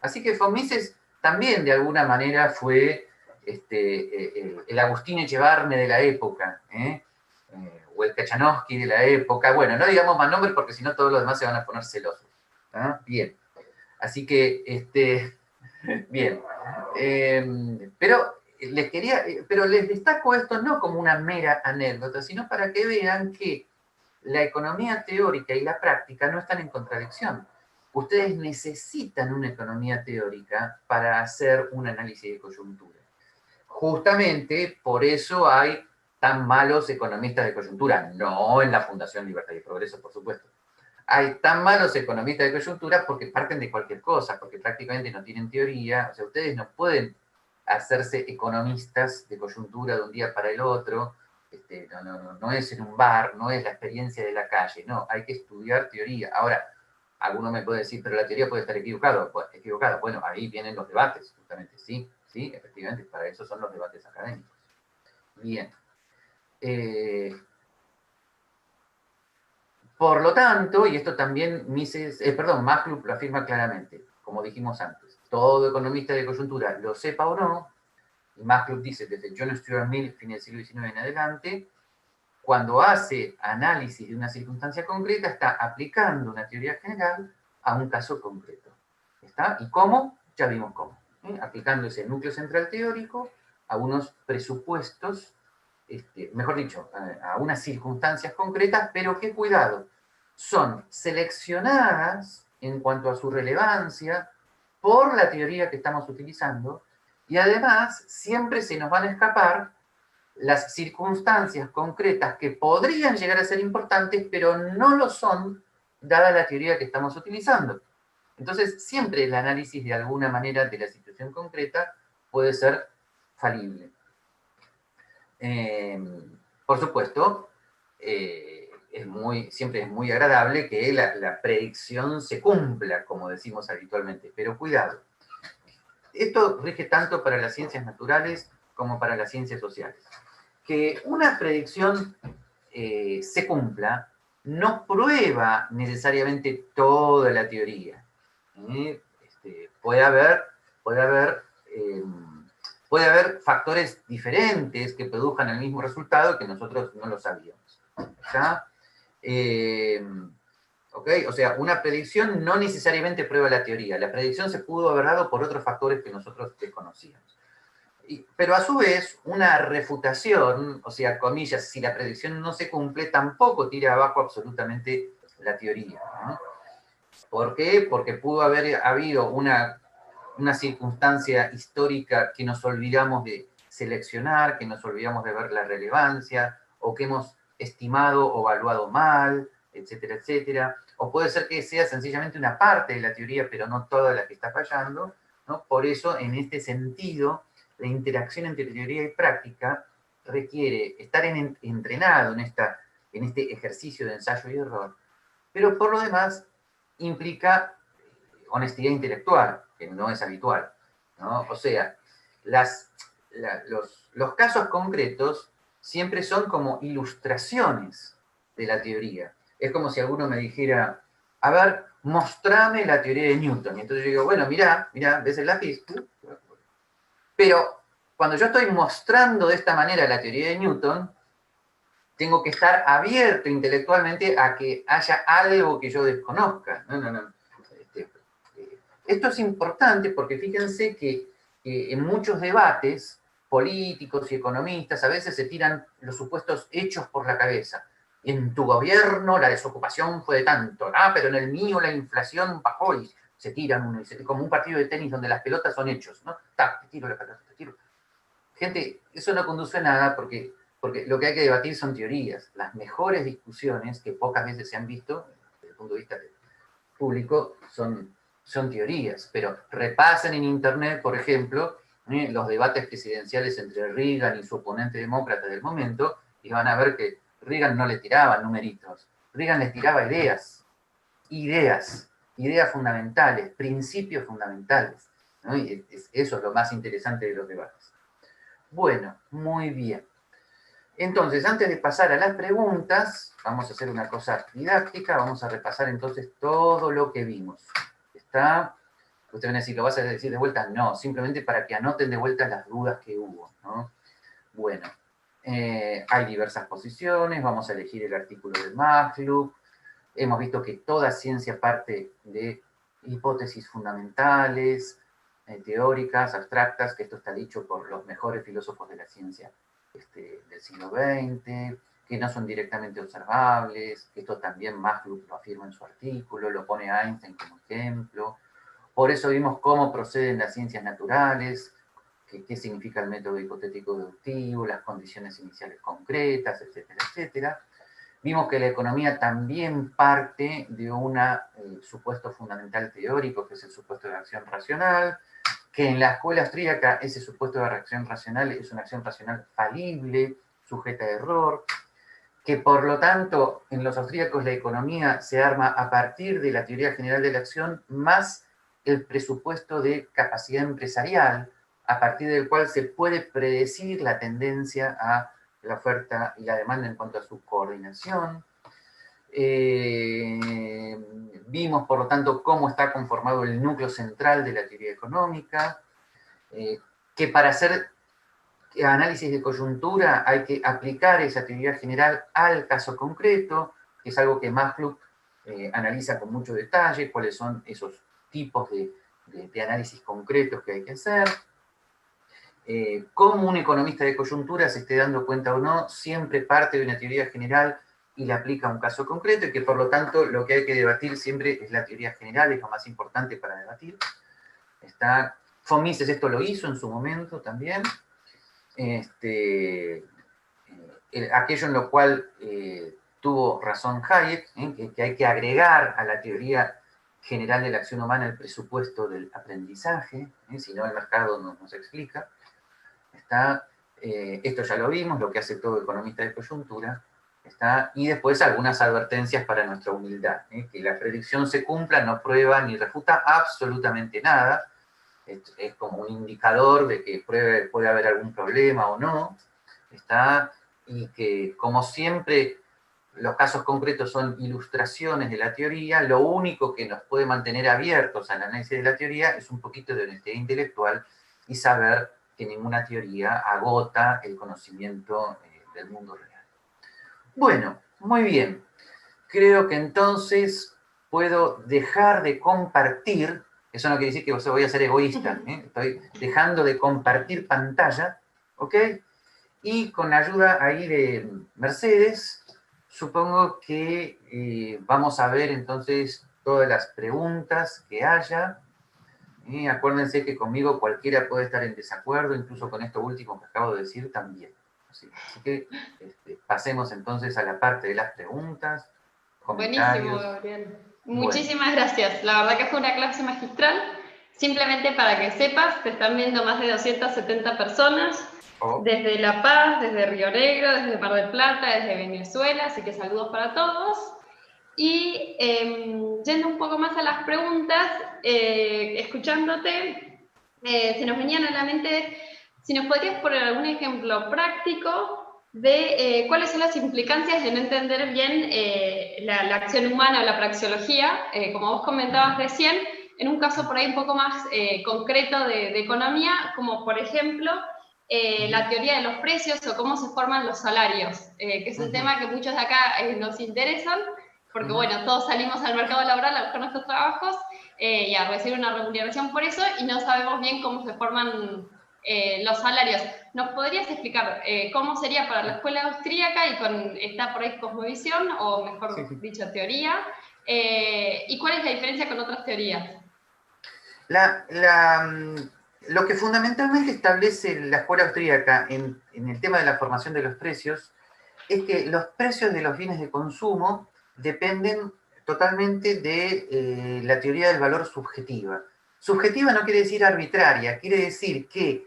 C: Así que von Mises también de alguna manera fue el Agustín Echevarne de la época, o el Kachanowski de la época. Bueno, no digamos más nombres porque si no todos los demás se van a poner celosos. ¿Ah? Bien. Así que, bien. Pero les destaco esto no como una mera anécdota, sino para que vean que la economía teórica y la práctica no están en contradicción. Ustedes necesitan una economía teórica para hacer un análisis de coyuntura. Justamente por eso hay tan malos economistas de coyuntura, no en la Fundación Libertad y Progreso, por supuesto. Hay tan malos economistas de coyuntura porque parten de cualquier cosa, porque prácticamente no tienen teoría. O sea, ustedes no pueden hacerse economistas de coyuntura de un día para el otro. No es en un bar, no es la experiencia de la calle, no, hay que estudiar teoría. Ahora, alguno me puede decir, pero la teoría puede estar equivocada. Bueno, ahí vienen los debates, justamente, sí, efectivamente, para eso son los debates académicos. Bien. Por lo tanto, y esto también Maslov lo afirma claramente, como dijimos antes, todo economista de coyuntura, lo sepa o no, y Maslov dice desde John Stuart Mill, fin del siglo XIX en adelante, cuando hace análisis de una circunstancia concreta, está aplicando una teoría general a un caso concreto. ¿Está? ¿Y cómo? Ya vimos cómo. Aplicando ese núcleo central teórico a unos presupuestos, mejor dicho, a unas circunstancias concretas, pero que, cuidado, son seleccionadas en cuanto a su relevancia por la teoría que estamos utilizando, y además siempre se nos van a escapar las circunstancias concretas que podrían llegar a ser importantes, pero no lo son, dada la teoría que estamos utilizando. Entonces, siempre el análisis de alguna manera de la situación concreta puede ser falible. Por supuesto, siempre es muy agradable que la predicción se cumpla, como decimos habitualmente, pero cuidado. Esto rige tanto para las ciencias naturales como para las ciencias sociales. Que una predicción se cumpla no prueba necesariamente toda la teoría. Puede haber factores diferentes que produzcan el mismo resultado que nosotros no lo sabíamos. ¿Ya? ¿Okay? O sea, una predicción no necesariamente prueba la teoría. La predicción se pudo haber dado por otros factores que nosotros desconocíamos. Pero a su vez, una refutación, o sea, comillas, si la predicción no se cumple, tampoco tira abajo absolutamente la teoría, ¿no? ¿Por qué? Porque pudo haber habido una circunstancia histórica que nos olvidamos de seleccionar, que nos olvidamos de ver la relevancia, o que hemos estimado o evaluado mal, etcétera, etcétera. O puede ser que sea sencillamente una parte de la teoría, pero no toda la que está fallando, ¿no? Por eso, en este sentido, la interacción entre teoría y práctica requiere estar entrenado en este ejercicio de ensayo y error, pero por lo demás implica honestidad intelectual, que no es habitual, ¿no? O sea, los casos concretos siempre son como ilustraciones de la teoría. Es como si alguno me dijera, a ver, mostrame la teoría de Newton. Y entonces yo digo, bueno, mirá, ¿ves el lápiz? Pero cuando yo estoy mostrando de esta manera la teoría de Newton, tengo que estar abierto intelectualmente a que haya algo que yo desconozca. No. Esto es importante porque fíjense que en muchos debates políticos y economistas a veces se tiran los supuestos hechos por la cabeza. En tu gobierno la desocupación fue de tanto, pero en el mío la inflación bajó y se tiran uno, como un partido de tenis donde las pelotas son hechos, ¿no? ¡Tac! Te tiro la pelota, te tiro. Gente, eso no conduce a nada porque lo que hay que debatir son teorías. Las mejores discusiones, que pocas veces se han visto, desde el punto de vista público, son teorías. Pero repasen en Internet, por ejemplo, los debates presidenciales entre Reagan y su oponente demócrata del momento, y van a ver que Reagan no le tiraba numeritos, Reagan les tiraba ideas fundamentales, principios fundamentales, ¿no? Y eso es lo más interesante de los debates. Bueno, muy bien. Entonces, antes de pasar a las preguntas, vamos a hacer una cosa didáctica, vamos a repasar entonces todo lo que vimos. ¿Está? Ustedes van a decir, ¿lo vas a decir de vuelta? No, simplemente para que anoten de vuelta las dudas que hubo, ¿no? Bueno, hay diversas posiciones, vamos a elegir el artículo de McClure. Hemos visto que toda ciencia parte de hipótesis fundamentales, teóricas, abstractas, que esto está dicho por los mejores filósofos de la ciencia del siglo XX, que no son directamente observables, que esto también McClure lo afirma en su artículo, lo pone Einstein como ejemplo. Por eso vimos cómo proceden las ciencias naturales, qué significa el método hipotético deductivo, las condiciones iniciales concretas, etcétera, etcétera. Vimos que la economía también parte de un supuesto fundamental teórico, que es el supuesto de acción racional, que en la escuela austríaca ese supuesto de acción racional es una acción racional falible, sujeta a error, que por lo tanto en los austríacos la economía se arma a partir de la teoría general de la acción más el presupuesto de capacidad empresarial, a partir del cual se puede predecir la tendencia a la oferta y la demanda en cuanto a su coordinación. Vimos, por lo tanto, cómo está conformado el núcleo central de la teoría económica, que para hacer análisis de coyuntura hay que aplicar esa teoría general al caso concreto, que es algo que McClure analiza con mucho detalle, cuáles son esos tipos de análisis concretos que hay que hacer. Cómo un economista de coyuntura se esté dando cuenta o no, siempre parte de una teoría general y la aplica a un caso concreto, y que por lo tanto lo que hay que debatir siempre es la teoría general, es lo más importante para debatir. Von Mises esto lo hizo en su momento también. Aquello en lo cual tuvo razón Hayek, que hay que agregar a la teoría general de la acción humana el presupuesto del aprendizaje, si no el mercado no se explica. Esto ya lo vimos, lo que hace todo economista de coyuntura. Y después algunas advertencias para nuestra humildad. Que la predicción se cumpla no prueba ni refuta absolutamente nada. Es como un indicador de que puede haber algún problema o no. Y que, como siempre, los casos concretos son ilustraciones de la teoría. Lo único que nos puede mantener abiertos al análisis de la teoría es un poquito de honestidad intelectual y saber que ninguna teoría agota el conocimiento del mundo real. Bueno, muy bien. Creo que entonces puedo dejar de compartir. Eso no quiere decir que voy a ser egoísta. Estoy dejando de compartir pantalla, ¿ok? Y con la ayuda ahí de Mercedes, supongo que vamos a ver entonces todas las preguntas que haya. Acuérdense que conmigo cualquiera puede estar en desacuerdo, incluso con esto último que acabo de decir también. Así que pasemos entonces a la parte de las preguntas, comentarios.
B: Buenísimo, Gabriel. Muchísimas gracias. La verdad que fue una clase magistral. Simplemente para que sepas, te están viendo más de 270 personas, desde La Paz, desde Río Negro, desde Mar del Plata, desde Venezuela, así que saludos para todos. Y yendo un poco más a las preguntas, escuchándote, se nos venían a la mente, si nos podrías poner algún ejemplo práctico de cuáles son las implicancias de no entender bien la acción humana o la praxeología, como vos comentabas recién, en un caso por ahí un poco más concreto de economía, como por ejemplo la teoría de los precios o cómo se forman los salarios, que es un tema que muchos de acá nos interesan, porque bueno, todos salimos al mercado laboral a buscar nuestros trabajos y a recibir una remuneración por eso, y no sabemos bien cómo se forman los salarios. ¿Nos podrías explicar cómo sería para la escuela austríaca y está por ahí cosmovisión, o mejor dicho, teoría? ¿Y cuál es la diferencia con otras teorías?
C: Lo que fundamentalmente establece la escuela austríaca en el tema de la formación de los precios es que los precios de los bienes de consumo dependen totalmente de la teoría del valor subjetiva. Subjetiva no quiere decir arbitraria, quiere decir que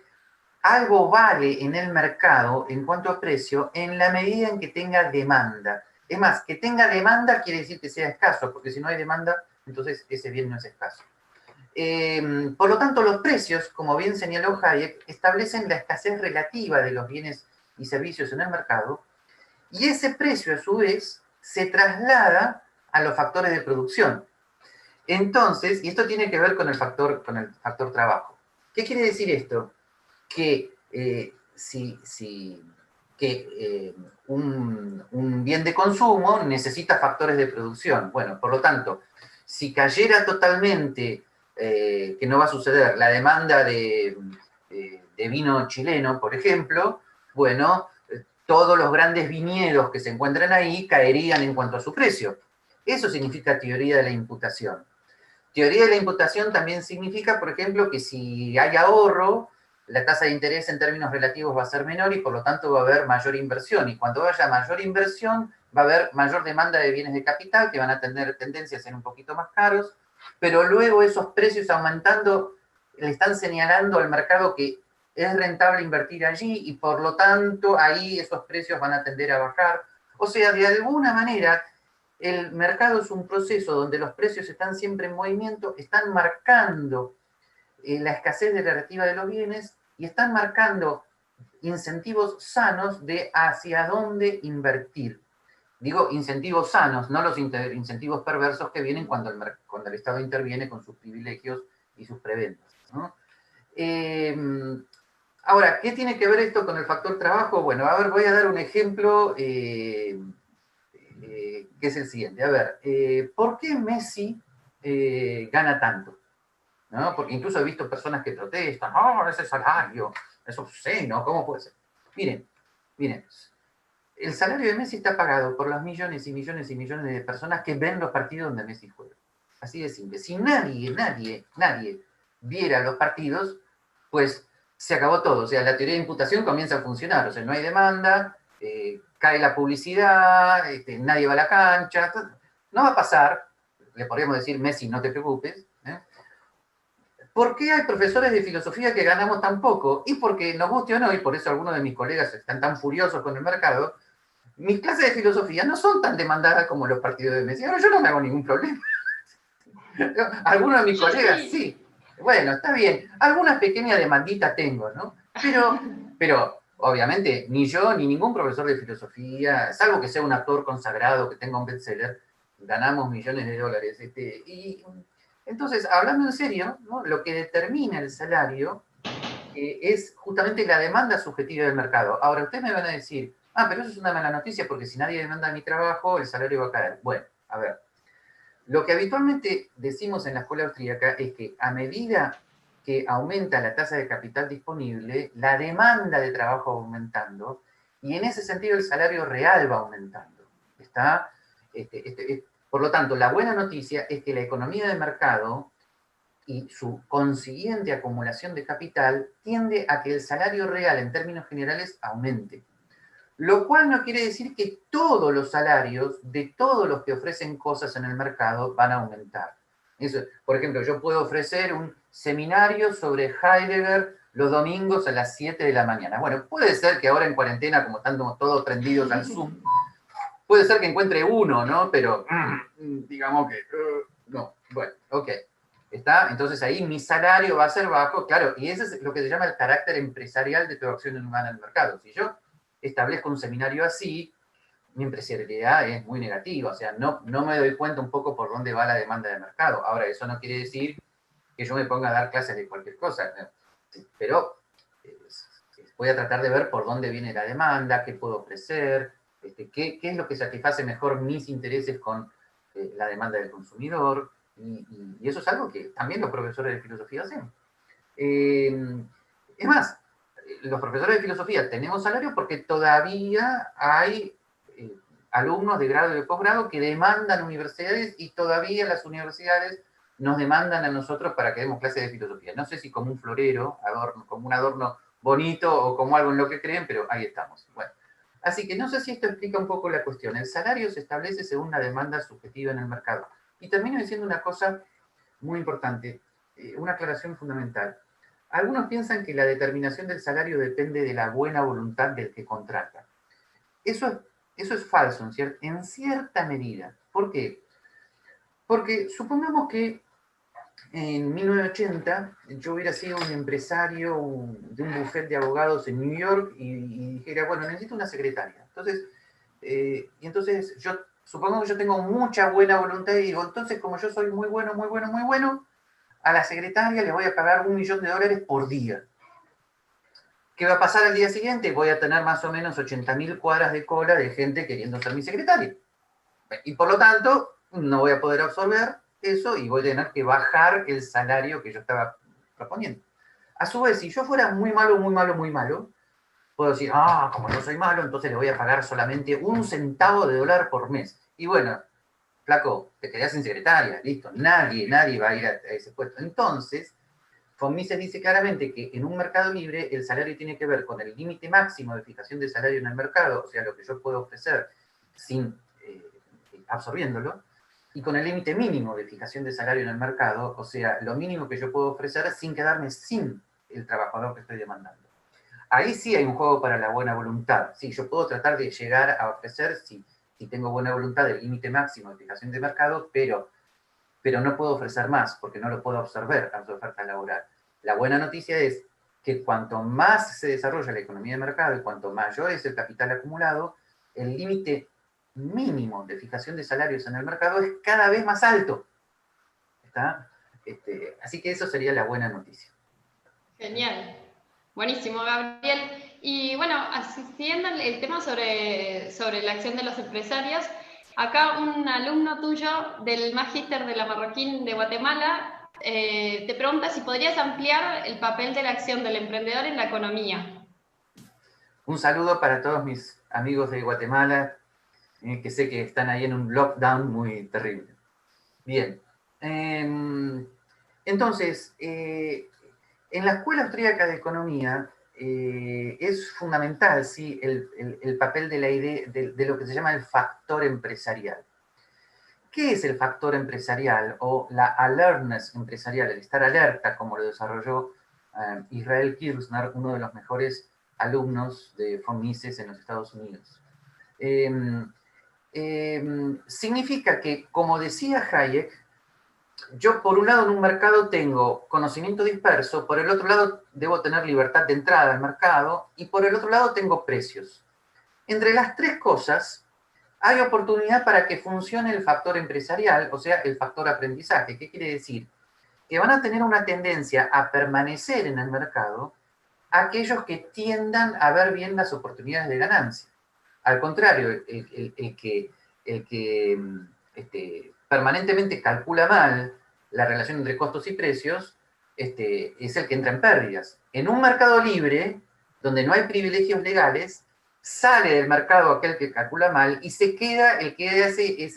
C: algo vale en el mercado en cuanto a precio en la medida en que tenga demanda. Es más, que tenga demanda quiere decir que sea escaso, porque si no hay demanda, entonces ese bien no es escaso. Por lo tanto, los precios, como bien señaló Hayek, establecen la escasez relativa de los bienes y servicios en el mercado, y ese precio, a su vez, se traslada a los factores de producción. Entonces, y esto tiene que ver con el factor trabajo. ¿Qué quiere decir esto? Que un bien de consumo necesita factores de producción. Bueno, por lo tanto, si cayera totalmente, que no va a suceder, la demanda de vino chileno, por ejemplo, bueno, todos los grandes viñedos que se encuentran ahí caerían en cuanto a su precio. Eso significa teoría de la imputación. Teoría de la imputación también significa, por ejemplo, que si hay ahorro, la tasa de interés en términos relativos va a ser menor y por lo tanto va a haber mayor inversión. Y cuando haya mayor inversión, va a haber mayor demanda de bienes de capital que van a tener tendencia a ser un poquito más caros, pero luego esos precios aumentando le están señalando al mercado que es rentable invertir allí y por lo tanto ahí esos precios van a tender a bajar. O sea, de alguna manera, el mercado es un proceso donde los precios están siempre en movimiento, están marcando la escasez de la relativa de los bienes y están marcando incentivos sanos de hacia dónde invertir. Digo incentivos sanos, no los incentivos perversos que vienen cuando el Estado interviene con sus privilegios y sus preventas, ¿no? Ahora, ¿qué tiene que ver esto con el factor trabajo? Bueno, a ver, voy a dar un ejemplo que es el siguiente. A ver, ¿por qué Messi gana tanto? ¿No? Porque incluso he visto personas que protestan, ¡oh, ese salario! Es obsceno, ¿cómo puede ser? Miren, el salario de Messi está pagado por los millones y millones y millones de personas que ven los partidos donde Messi juega. Así de simple. Si nadie viera los partidos, pues se acabó todo. O sea, la teoría de imputación comienza a funcionar. O sea, no hay demanda, cae la publicidad, nadie va a la cancha. No va a pasar, le podríamos decir, Messi, no te preocupes. ¿Por qué hay profesores de filosofía que ganamos tan poco? Y porque nos guste o no, y por eso algunos de mis colegas están tan furiosos con el mercado, mis clases de filosofía no son tan demandadas como los partidos de Messi. Ahora yo no me hago ningún problema. Algunos de mis colegas sí. Bueno, está bien. Algunas pequeñas demanditas tengo, ¿no? Pero obviamente ni yo ni ningún profesor de filosofía, salvo que sea un actor consagrado, que tenga un bestseller, ganamos millones de dólares. Y entonces, hablando en serio, ¿no? Lo que determina el salario es justamente la demanda subjetiva del mercado. Ahora, ustedes me van a decir, pero eso es una mala noticia porque si nadie demanda mi trabajo, el salario va a caer. Bueno, a ver. Lo que habitualmente decimos en la escuela austríaca es que a medida que aumenta la tasa de capital disponible, la demanda de trabajo va aumentando y en ese sentido el salario real va aumentando. ¿Está? Por lo tanto, la buena noticia es que la economía de mercado y su consiguiente acumulación de capital tiende a que el salario real en términos generales aumente. Lo cual no quiere decir que todos los salarios de todos los que ofrecen cosas en el mercado van a aumentar. Eso, por ejemplo, yo puedo ofrecer un seminario sobre Heidegger los domingos a las 7 de la mañana. Bueno, puede ser que ahora en cuarentena, como están todos prendidos al Zoom, puede ser que encuentre uno, ¿no? Pero digamos que no. Bueno, ok. ¿Está? Entonces ahí mi salario va a ser bajo, claro, y ese es lo que se llama el carácter empresarial de tu acción humana en el mercado. Si yo establezco un seminario así, mi empresarialidad es muy negativa, o sea, no me doy cuenta un poco por dónde va la demanda de mercado. Ahora, eso no quiere decir que yo me ponga a dar clases de cualquier cosa, pero voy a tratar de ver por dónde viene la demanda, qué puedo ofrecer, qué es lo que satisface mejor mis intereses con la demanda del consumidor, y eso es algo que también los profesores de filosofía hacen. Es más, los profesores de filosofía tenemos salario porque todavía hay alumnos de grado y de posgrado que demandan universidades y todavía las universidades nos demandan a nosotros para que demos clases de filosofía. No sé si como un florero, como un adorno bonito o como algo en lo que creen, pero ahí estamos. Bueno, así que no sé si esto explica un poco la cuestión. El salario se establece según una demanda subjetiva en el mercado. Y termino diciendo una cosa muy importante, una aclaración fundamental. Algunos piensan que la determinación del salario depende de la buena voluntad del que contrata. Eso es falso en cierta medida. ¿Por qué? Porque supongamos que en 1980 yo hubiera sido un empresario de un bufete de abogados en New York y dijera, bueno, necesito una secretaria. Entonces yo supongo que yo tengo mucha buena voluntad y digo, entonces como yo soy muy bueno, muy bueno, muy bueno, a la secretaria le voy a pagar $1.000.000 por día. ¿Qué va a pasar al día siguiente? Voy a tener más o menos 80.000 cuadras de cola de gente queriendo ser mi secretaria. Y por lo tanto, no voy a poder absorber eso y voy a tener que bajar el salario que yo estaba proponiendo. A su vez, si yo fuera muy malo, muy malo, muy malo, puedo decir, como yo soy malo, entonces le voy a pagar solamente $0.01 por mes. Y bueno, flaco, te quedás sin secretaria, listo, nadie va a ir a ese puesto. Entonces, von Mises dice claramente que en un mercado libre el salario tiene que ver con el límite máximo de fijación de salario en el mercado, o sea, lo que yo puedo ofrecer sin absorbiéndolo, y con el límite mínimo de fijación de salario en el mercado, o sea, lo mínimo que yo puedo ofrecer sin quedarme sin el trabajador que estoy demandando. Ahí sí hay un juego para la buena voluntad. Sí, yo puedo tratar de llegar a ofrecer, si tengo buena voluntad, el límite máximo de fijación de mercado, pero no puedo ofrecer más, porque no lo puedo absorber a su oferta laboral. La buena noticia es que cuanto más se desarrolla la economía de mercado y cuanto mayor es el capital acumulado, el límite mínimo de fijación de salarios en el mercado es cada vez más alto. ¿Está? Así que eso sería la buena noticia.
B: Genial. Buenísimo, Gabriel. Y bueno, siguiendo el tema sobre la acción de los empresarios, acá un alumno tuyo del Magíster de la Marroquín de Guatemala te pregunta si podrías ampliar el papel de la acción del emprendedor en la economía.
C: Un saludo para todos mis amigos de Guatemala, que sé que están ahí en un lockdown muy terrible. Bien. Entonces, en la Escuela Austríaca de Economía es fundamental, sí, el papel de la idea, de lo que se llama el factor empresarial. ¿Qué es el factor empresarial o la alertness empresarial, el estar alerta, como lo desarrolló Israel Kirzner, uno de los mejores alumnos de von Mises en los Estados Unidos? Significa que, como decía Hayek, yo por un lado en un mercado tengo conocimiento disperso, por el otro lado debo tener libertad de entrada al mercado y por el otro lado tengo precios. Entre las tres cosas hay oportunidad para que funcione el factor empresarial, o sea, el factor aprendizaje. ¿Qué quiere decir? Que van a tener una tendencia a permanecer en el mercado aquellos que tiendan a ver bien las oportunidades de ganancia. Al contrario, el que permanentemente calcula mal la relación entre costos y precios, es el que entra en pérdidas. En un mercado libre, donde no hay privilegios legales, sale del mercado aquel que calcula mal y se queda el que hace,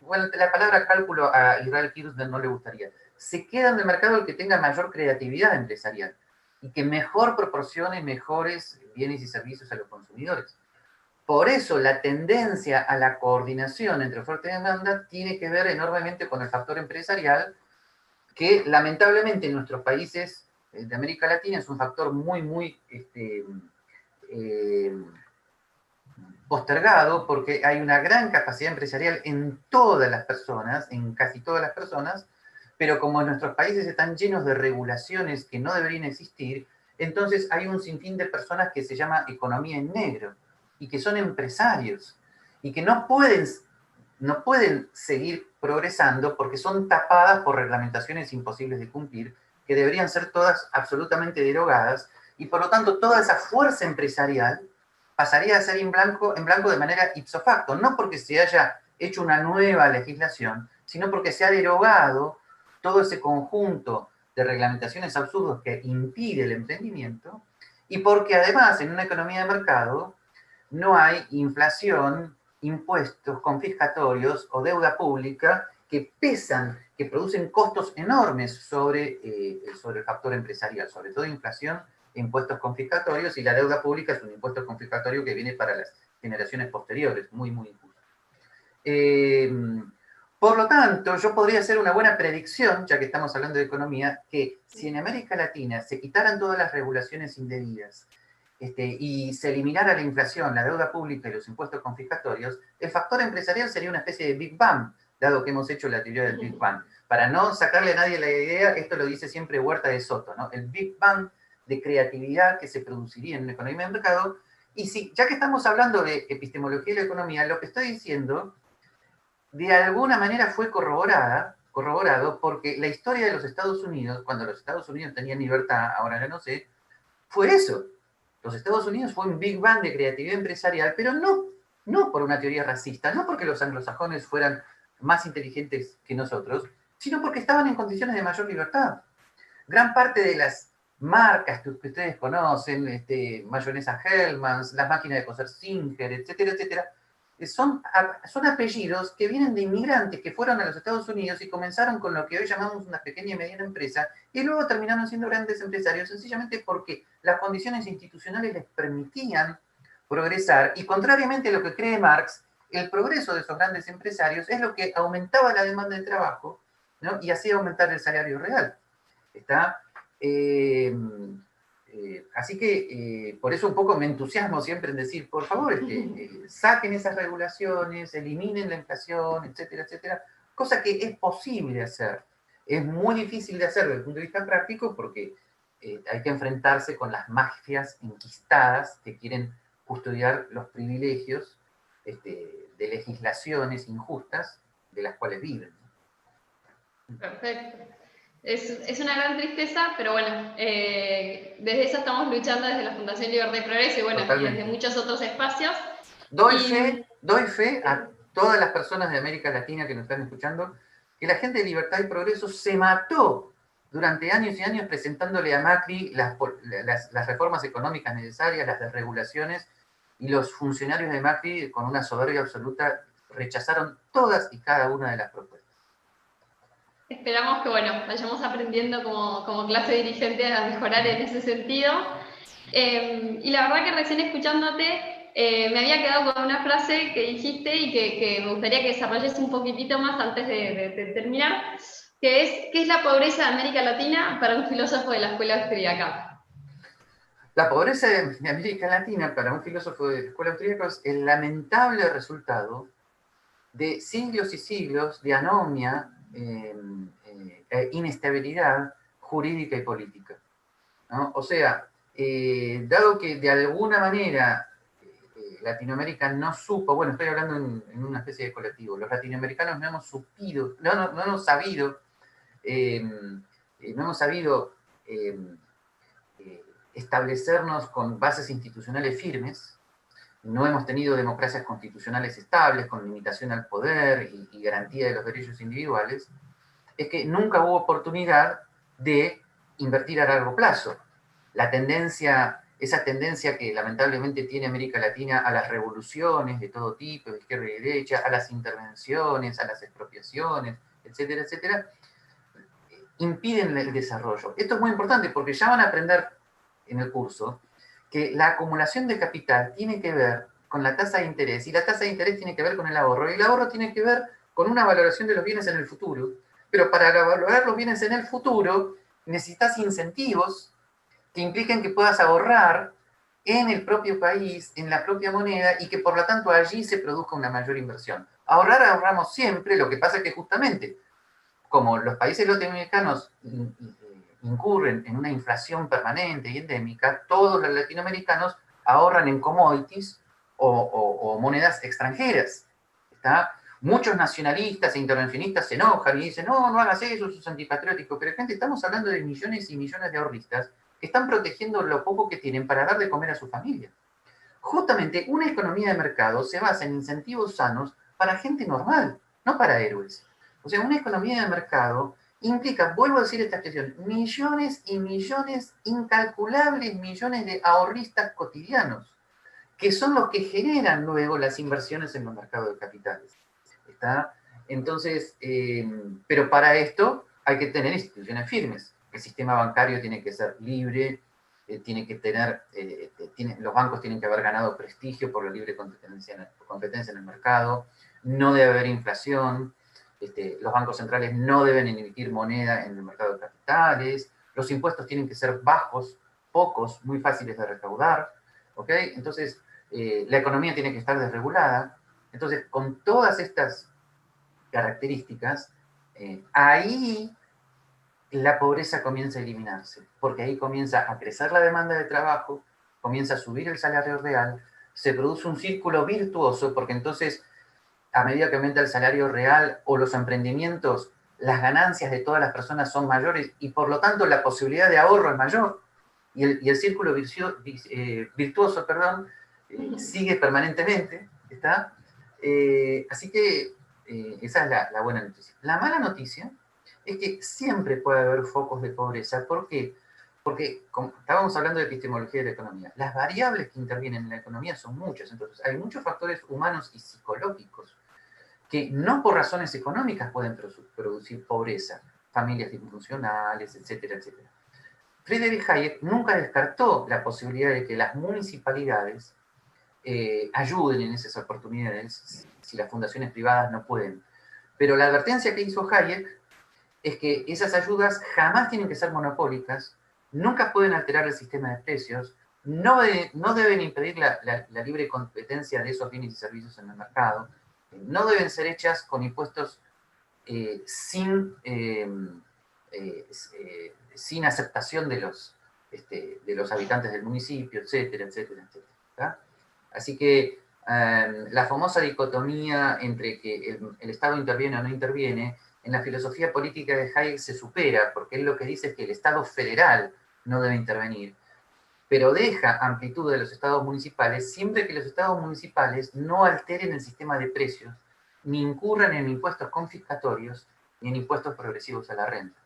C: bueno, la palabra cálculo a Israel Kirzner no le gustaría. Se queda en el mercado el que tenga mayor creatividad empresarial y que mejor proporcione mejores bienes y servicios a los consumidores. Por eso la tendencia a la coordinación entre oferta y demanda tiene que ver enormemente con el factor empresarial, que lamentablemente en nuestros países de América Latina es un factor muy postergado, porque hay una gran capacidad empresarial en todas las personas, en casi todas las personas, pero como nuestros países están llenos de regulaciones que no deberían existir, entonces hay un sinfín de personas que se llama economía en negro, y que son empresarios, y que no pueden seguir progresando porque son tapadas por reglamentaciones imposibles de cumplir, que deberían ser todas absolutamente derogadas, y por lo tanto toda esa fuerza empresarial pasaría a ser en blanco de manera ipso facto, no porque se haya hecho una nueva legislación, sino porque se ha derogado todo ese conjunto de reglamentaciones absurdas que impide el emprendimiento, y porque además en una economía de mercado no hay inflación, impuestos confiscatorios o deuda pública que pesan que producen costos enormes sobre el factor empresarial, sobre todo inflación e impuestos confiscatorios, y la deuda pública es un impuesto confiscatorio que viene para las generaciones posteriores, muy, muy injusto. Por lo tanto, yo podría hacer una buena predicción, ya que estamos hablando de economía, que si en América Latina se quitaran todas las regulaciones indebidas y se eliminara la inflación, la deuda pública y los impuestos confiscatorios, el factor empresarial sería una especie de Big Bang, dado que hemos hecho la teoría del Big Bang. Para no sacarle a nadie la idea, esto lo dice siempre Huerta de Soto, ¿no? El Big Bang de creatividad que se produciría en una economía de mercado. Y si, ya que estamos hablando de epistemología de la economía, lo que estoy diciendo de alguna manera fue corroborado porque la historia de los Estados Unidos, cuando los Estados Unidos tenían libertad, ahora ya no sé, fue eso. Los Estados Unidos fue un Big Bang de creatividad empresarial, pero no por una teoría racista, no porque los anglosajones fueran más inteligentes que nosotros, sino porque estaban en condiciones de mayor libertad. Gran parte de las marcas que ustedes conocen, mayonesa Hellmann's, las máquinas de coser Singer, etcétera, etcétera, son apellidos que vienen de inmigrantes que fueron a los Estados Unidos y comenzaron con lo que hoy llamamos una pequeña y mediana empresa y luego terminaron siendo grandes empresarios sencillamente porque las condiciones institucionales les permitían progresar y contrariamente a lo que cree Marx, el progreso de esos grandes empresarios es lo que aumentaba la demanda de trabajo, ¿no? Y hacía aumentar el salario real. ¿Está? Así que por eso un poco me entusiasmo siempre en decir, por favor, saquen esas regulaciones, eliminen la inflación, etcétera, etcétera, cosa que es posible hacer. Es muy difícil de hacer desde el punto de vista práctico porque hay que enfrentarse con las mafias enquistadas que quieren custodiar los privilegios de legislaciones injustas de las cuales viven.
B: Perfecto. Es una gran tristeza, pero bueno, desde eso estamos luchando desde la Fundación Libertad y Progreso y bueno, y desde muchos otros espacios.
C: Doy fe a todas las personas de América Latina que nos están escuchando, que la gente de Libertad y Progreso se mató durante años y años presentándole a Macri las reformas económicas necesarias, las desregulaciones, y los funcionarios de Macri, con una soberbia absoluta, rechazaron todas y cada una de las propuestas.
B: Esperamos que, bueno, vayamos aprendiendo como clase dirigente a mejorar en ese sentido. Y la verdad que recién escuchándote, me había quedado con una frase que dijiste y que me gustaría que desarrolles un poquitito más antes de terminar, que es, ¿qué es la pobreza de América Latina para un filósofo de la escuela austríaca?
C: La pobreza de América Latina para un filósofo de la escuela austríaca es el lamentable resultado de siglos y siglos de anomia, inestabilidad jurídica y política, ¿no? O sea, dado que de alguna manera Latinoamérica no supo, bueno, estoy hablando en una especie de colectivo, los latinoamericanos no hemos sabido establecernos con bases institucionales firmes, no hemos tenido democracias constitucionales estables con limitación al poder y garantía de los derechos individuales, es que nunca hubo oportunidad de invertir a largo plazo. Esa tendencia que lamentablemente tiene América Latina a las revoluciones de todo tipo, de izquierda y derecha, a las intervenciones, a las expropiaciones, etcétera, etcétera, impiden el desarrollo. Esto es muy importante porque ya van a aprender en el curso que la acumulación de capital tiene que ver con la tasa de interés, y la tasa de interés tiene que ver con el ahorro, y el ahorro tiene que ver con una valoración de los bienes en el futuro. Pero para valorar los bienes en el futuro necesitas incentivos que impliquen que puedas ahorrar en el propio país, en la propia moneda, y que por lo tanto allí se produzca una mayor inversión. Ahorramos siempre, lo que pasa es que justamente, como los países latinoamericanos incurren en una inflación permanente y endémica, todos los latinoamericanos ahorran en commodities o monedas extranjeras. ¿Está? Muchos nacionalistas e intervencionistas se enojan y dicen, no, no hagas eso es antipatriótico, pero gente, estamos hablando de millones y millones de ahorristas que están protegiendo lo poco que tienen para dar de comer a su familia. Justamente una economía de mercado se basa en incentivos sanos para gente normal, no para héroes. O sea, una economía de mercado implica, vuelvo a decir esta expresión, millones y millones, incalculables millones de ahorristas cotidianos, que son los que generan luego las inversiones en los mercados de capitales. ¿Está? Entonces, pero para esto hay que tener instituciones firmes. El sistema bancario tiene que ser libre, tiene que tener, los bancos tienen que haber ganado prestigio por la libre competencia en el mercado, no debe haber inflación, los bancos centrales no deben emitir moneda en el mercado de capitales, los impuestos tienen que ser bajos, pocos, muy fáciles de recaudar, ¿ok? Entonces, la economía tiene que estar desregulada. Entonces, con todas estas características, ahí la pobreza comienza a eliminarse, porque ahí comienza a crecer la demanda de trabajo, comienza a subir el salario real, se produce un círculo virtuoso, porque entonces, a medida que aumenta el salario real o los emprendimientos, las ganancias de todas las personas son mayores y por lo tanto la posibilidad de ahorro es mayor, y el círculo virtuoso, perdón, sigue permanentemente, ¿está? Así que esa es la buena noticia. La mala noticia es que siempre puede haber focos de pobreza. ¿Por qué? Porque, como estábamos hablando de epistemología de la economía, las variables que intervienen en la economía son muchas. Entonces, hay muchos factores humanos y psicológicos que no por razones económicas pueden producir pobreza, familias disfuncionales, etcétera, etcétera. Friedrich Hayek nunca descartó la posibilidad de que las municipalidades ayuden en esas oportunidades si las fundaciones privadas no pueden. Pero la advertencia que hizo Hayek es que esas ayudas jamás tienen que ser monopólicas, nunca pueden alterar el sistema de precios, no deben impedir la libre competencia de esos bienes y servicios en el mercado, no deben ser hechas con impuestos sin aceptación de los habitantes del municipio, etcétera, etcétera, etcétera. ¿Tá? Así que la famosa dicotomía entre que el Estado interviene o no interviene, en la filosofía política de Hayek se supera, porque él lo que dice es que el Estado federal no debe intervenir, pero deja amplitud de los estados municipales siempre que los estados municipales no alteren el sistema de precios, ni incurran en impuestos confiscatorios, ni en impuestos progresivos a la renta.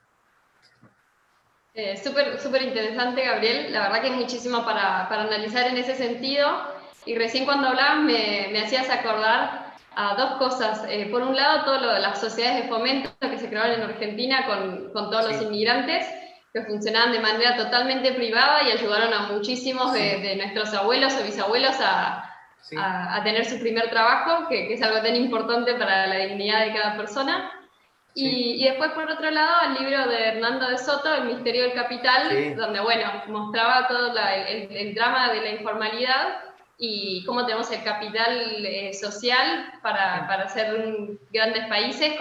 B: Súper interesante, Gabriel. La verdad que hay muchísimo para analizar en ese sentido. Y recién cuando hablabas me hacías acordar a dos cosas. Por un lado, todo lo de las sociedades de fomento que se crearon en Argentina con todos los inmigrantes, que funcionaban de manera totalmente privada y ayudaron a muchísimos de nuestros abuelos o bisabuelos a tener su primer trabajo, que es algo tan importante para la dignidad de cada persona. Y después, por otro lado, el libro de Hernando de Soto, El misterio del capital, donde, bueno, mostraba todo el drama de la informalidad y cómo tenemos el capital social para ser grandes países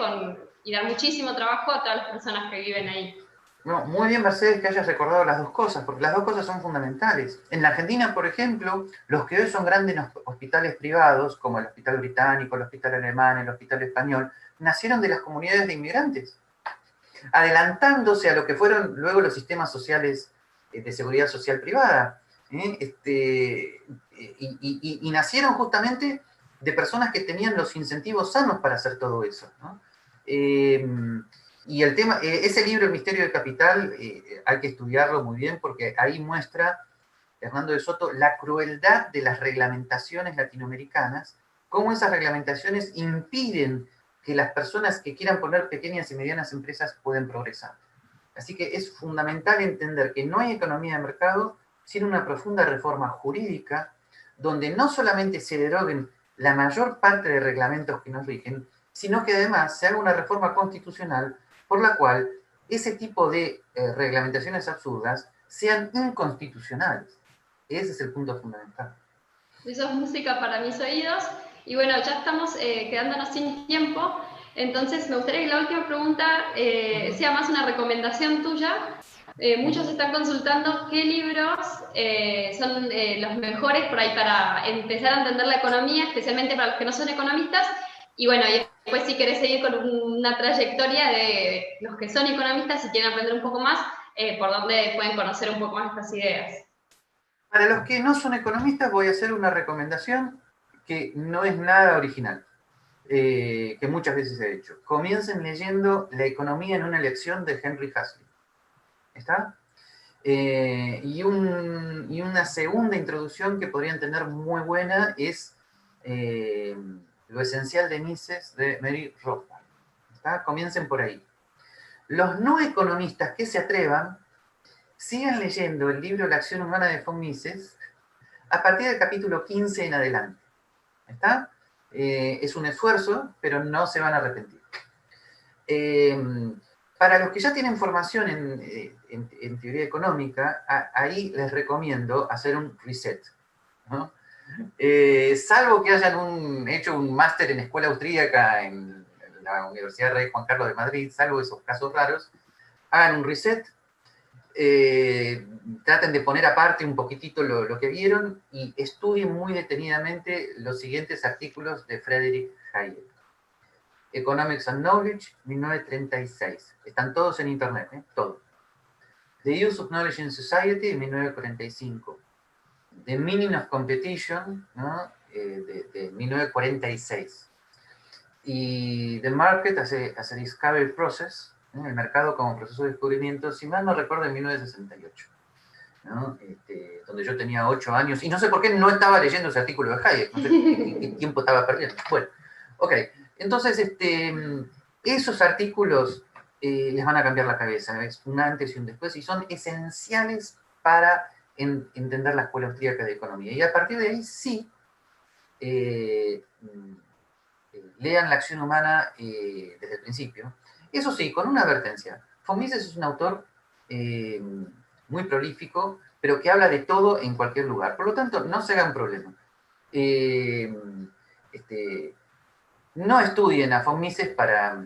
B: y dar muchísimo trabajo a todas las personas que viven ahí.
C: No, muy bien, Mercedes, que hayas recordado las dos cosas, porque las dos cosas son fundamentales. En la Argentina, por ejemplo, los que hoy son grandes hospitales privados, como el Hospital Británico, el Hospital Alemán, el Hospital Español, nacieron de las comunidades de inmigrantes, adelantándose a lo que fueron luego los sistemas sociales de seguridad social privada. Y nacieron justamente de personas que tenían los incentivos sanos para hacer todo eso, ¿no? Y el tema, ese libro, El misterio del capital, hay que estudiarlo muy bien porque ahí muestra, Hernando de Soto, la crueldad de las reglamentaciones latinoamericanas, cómo esas reglamentaciones impiden que las personas que quieran poner pequeñas y medianas empresas pueden progresar. Así que es fundamental entender que no hay economía de mercado sin una profunda reforma jurídica, donde no solamente se deroguen la mayor parte de reglamentos que nos rigen, sino que además se haga una reforma constitucional por la cual ese tipo de reglamentaciones absurdas sean inconstitucionales. Ese es el punto fundamental.
B: Eso es música para mis oídos. Y bueno, ya estamos quedándonos sin tiempo. Entonces, me gustaría que la última pregunta sea más una recomendación tuya. Muchos están consultando qué libros son los mejores por ahí para empezar a entender la economía, especialmente para los que no son economistas. Y bueno, y después si querés seguir con una trayectoria de los que son economistas y quieren aprender un poco más, por dónde pueden conocer un poco más estas ideas.
C: Para los que no son economistas voy a hacer una recomendación que no es nada original, que muchas veces he hecho. Comiencen leyendo La economía en una lección de Henry Hazlitt. ¿Está? Y una segunda introducción que podrían tener muy buena es Lo esencial de Mises de Mary Rothbard. ¿Está? Comiencen por ahí. Los no economistas que se atrevan, sigan leyendo el libro La acción humana de von Mises a partir del capítulo 15 en adelante. ¿Está? Es un esfuerzo, pero no se van a arrepentir. Para los que ya tienen formación en teoría económica, ahí les recomiendo hacer un reset, ¿no? Salvo que hayan hecho un máster en escuela austríaca en la Universidad Rey Juan Carlos de Madrid, salvo esos casos raros, hagan un reset, traten de poner aparte un poquitito lo que vieron y estudien muy detenidamente los siguientes artículos de Friedrich Hayek. Economics and Knowledge, 1936. Están todos en internet, todos. The Use of Knowledge in Society, 1945. The Meaning of Competition, ¿no? de 1946. Y The Market as a Discovery Process, ¿no? El mercado como proceso de descubrimiento, si mal no recuerdo, en 1968. ¿No? Donde yo tenía 8 años, y no sé por qué no estaba leyendo ese artículo de Hayek, no sé qué tiempo estaba perdiendo. Bueno, ok. Entonces, esos artículos les van a cambiar la cabeza, es un antes y un después, y son esenciales para entender la escuela austríaca de economía. Y a partir de ahí, sí, lean La acción humana desde el principio. Eso sí, con una advertencia. Von Mises es un autor muy prolífico, pero que habla de todo en cualquier lugar. Por lo tanto, no se hagan problema. No estudien a von Mises para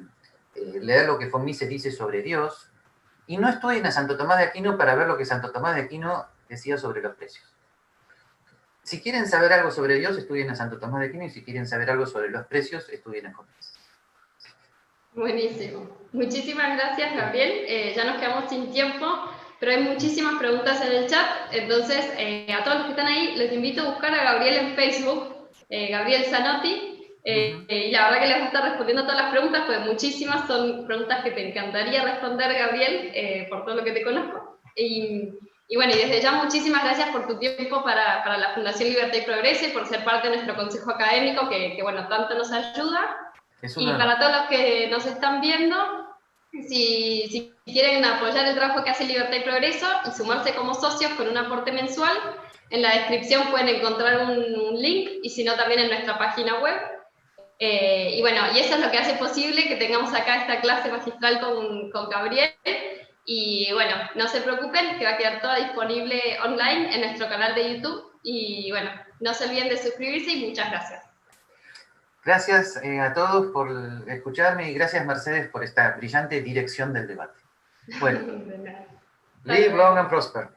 C: leer lo que von Mises dice sobre Dios, y no estudien a Santo Tomás de Aquino para ver lo que Santo Tomás de Aquino decía sobre los precios. Si quieren saber algo sobre Dios, estudien a Santo Tomás de Aquino, y si quieren saber algo sobre los precios, estudien a von Mises.
B: Buenísimo. Muchísimas gracias, Gabriel. Ya nos quedamos sin tiempo, pero hay muchísimas preguntas en el chat, entonces a todos los que están ahí les invito a buscar a Gabriel en Facebook, Gabriel Zanotti, y la verdad que les voy a estar respondiendo todas las preguntas, pues muchísimas son preguntas que te encantaría responder, Gabriel, por todo lo que te conozco. Y bueno, y desde ya muchísimas gracias por tu tiempo para la Fundación Libertad y Progreso y por ser parte de nuestro consejo académico que bueno, tanto nos ayuda. Y para todos los que nos están viendo, si quieren apoyar el trabajo que hace Libertad y Progreso y sumarse como socios con un aporte mensual, en la descripción pueden encontrar un link, y si no también en nuestra página web. Y bueno, y eso es lo que hace posible que tengamos acá esta clase magistral con Gabriel. Y bueno, no se preocupen, que va a quedar toda disponible online en nuestro canal de YouTube. Y bueno, no se olviden de suscribirse y muchas gracias.
C: Gracias a todos por escucharme y gracias, Mercedes, por esta brillante dirección del debate. Bueno, live long and prosper.